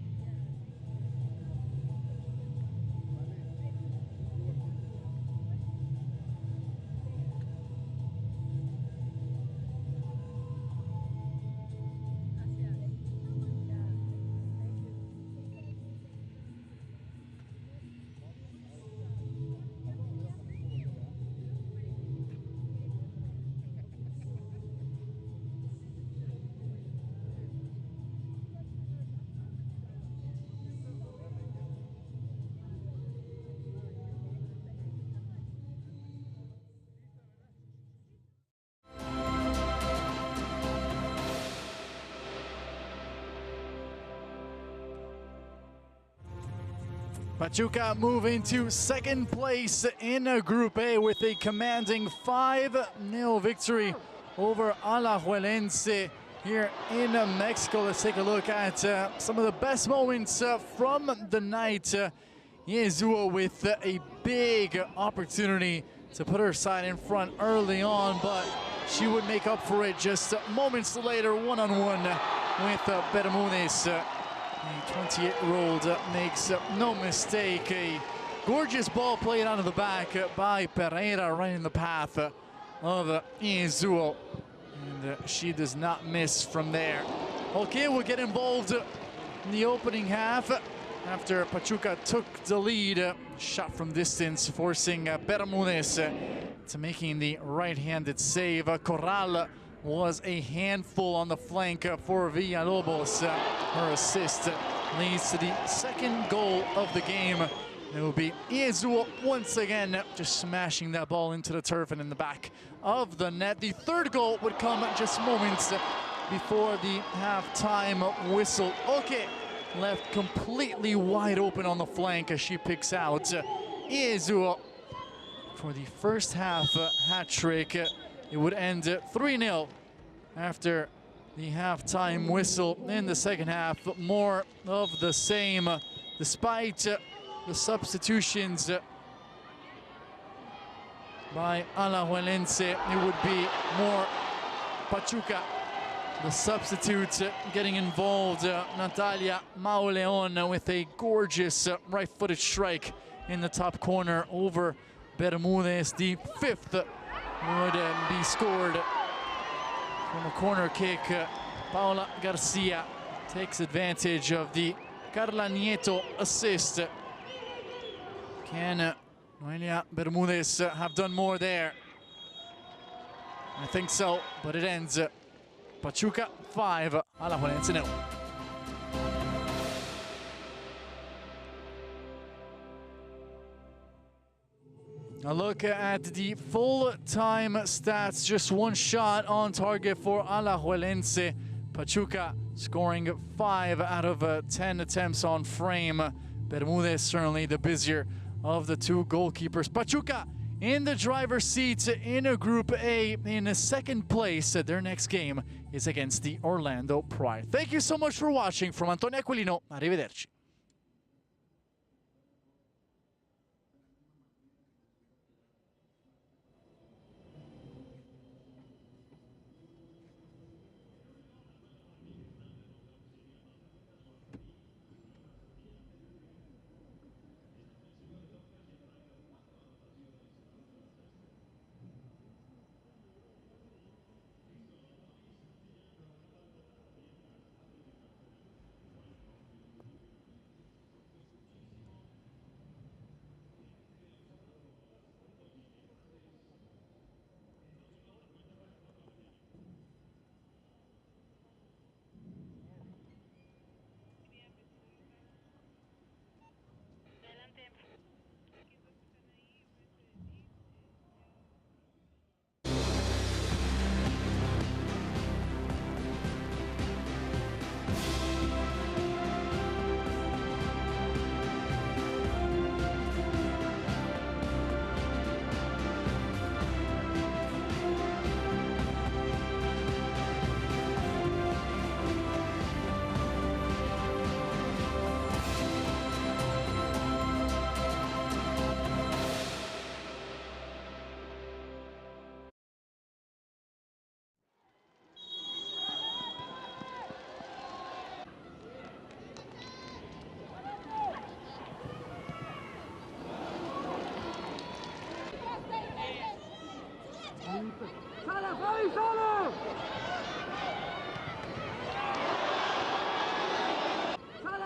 Pachuca move into second place in Group A with a commanding 5-0 victory over Alajuelense here in Mexico. Let's take a look at some of the best moments from the night. Yezua with a big opportunity to put her side in front early on, but she would make up for it just moments later, one-on-one with Bermúdez. The 28-year-old makes no mistake. A gorgeous ball played out of the back by Pereira, right in the path of Yezua. And she does not miss from there. Okay, we'll get involved in the opening half after Pachuca took the lead. Shot from distance, forcing Bermúdez to making the right-handed save. Corral was a handful on the flank for Villalobos. Her assist leads to the second goal of the game. It will be Yezua once again just smashing that ball into the turf and in the back of the net. The third goal would come just moments before the halftime whistle. Okay, left completely wide open on the flank as she picks out Yezua for the first half hat trick. It would end 3-0 after the halftime whistle. In the second half, more of the same. Despite the substitutions by Alajuelense, it would be more Pachuca. The substitutes getting involved. Natalia Mauleon with a gorgeous right-footed strike in the top corner over Bermúdez. The fifth would be scored from a corner kick. Paula Garcia takes advantage of the Carla Nieto assist. Can Noelia Bermudez have done more there? I think so, but it ends Pachuca 5, Alajuelense 0. A look at the full-time stats. Just one shot on target for Alajuelense. Pachuca scoring 5 out of 10 attempts on frame. Bermudez certainly the busier of the two goalkeepers. Pachuca in the driver's seat in Group A in second place. Their next game is against the Orlando Pride. Thank you so much for watching. From Antonio Aquilino, arrivederci.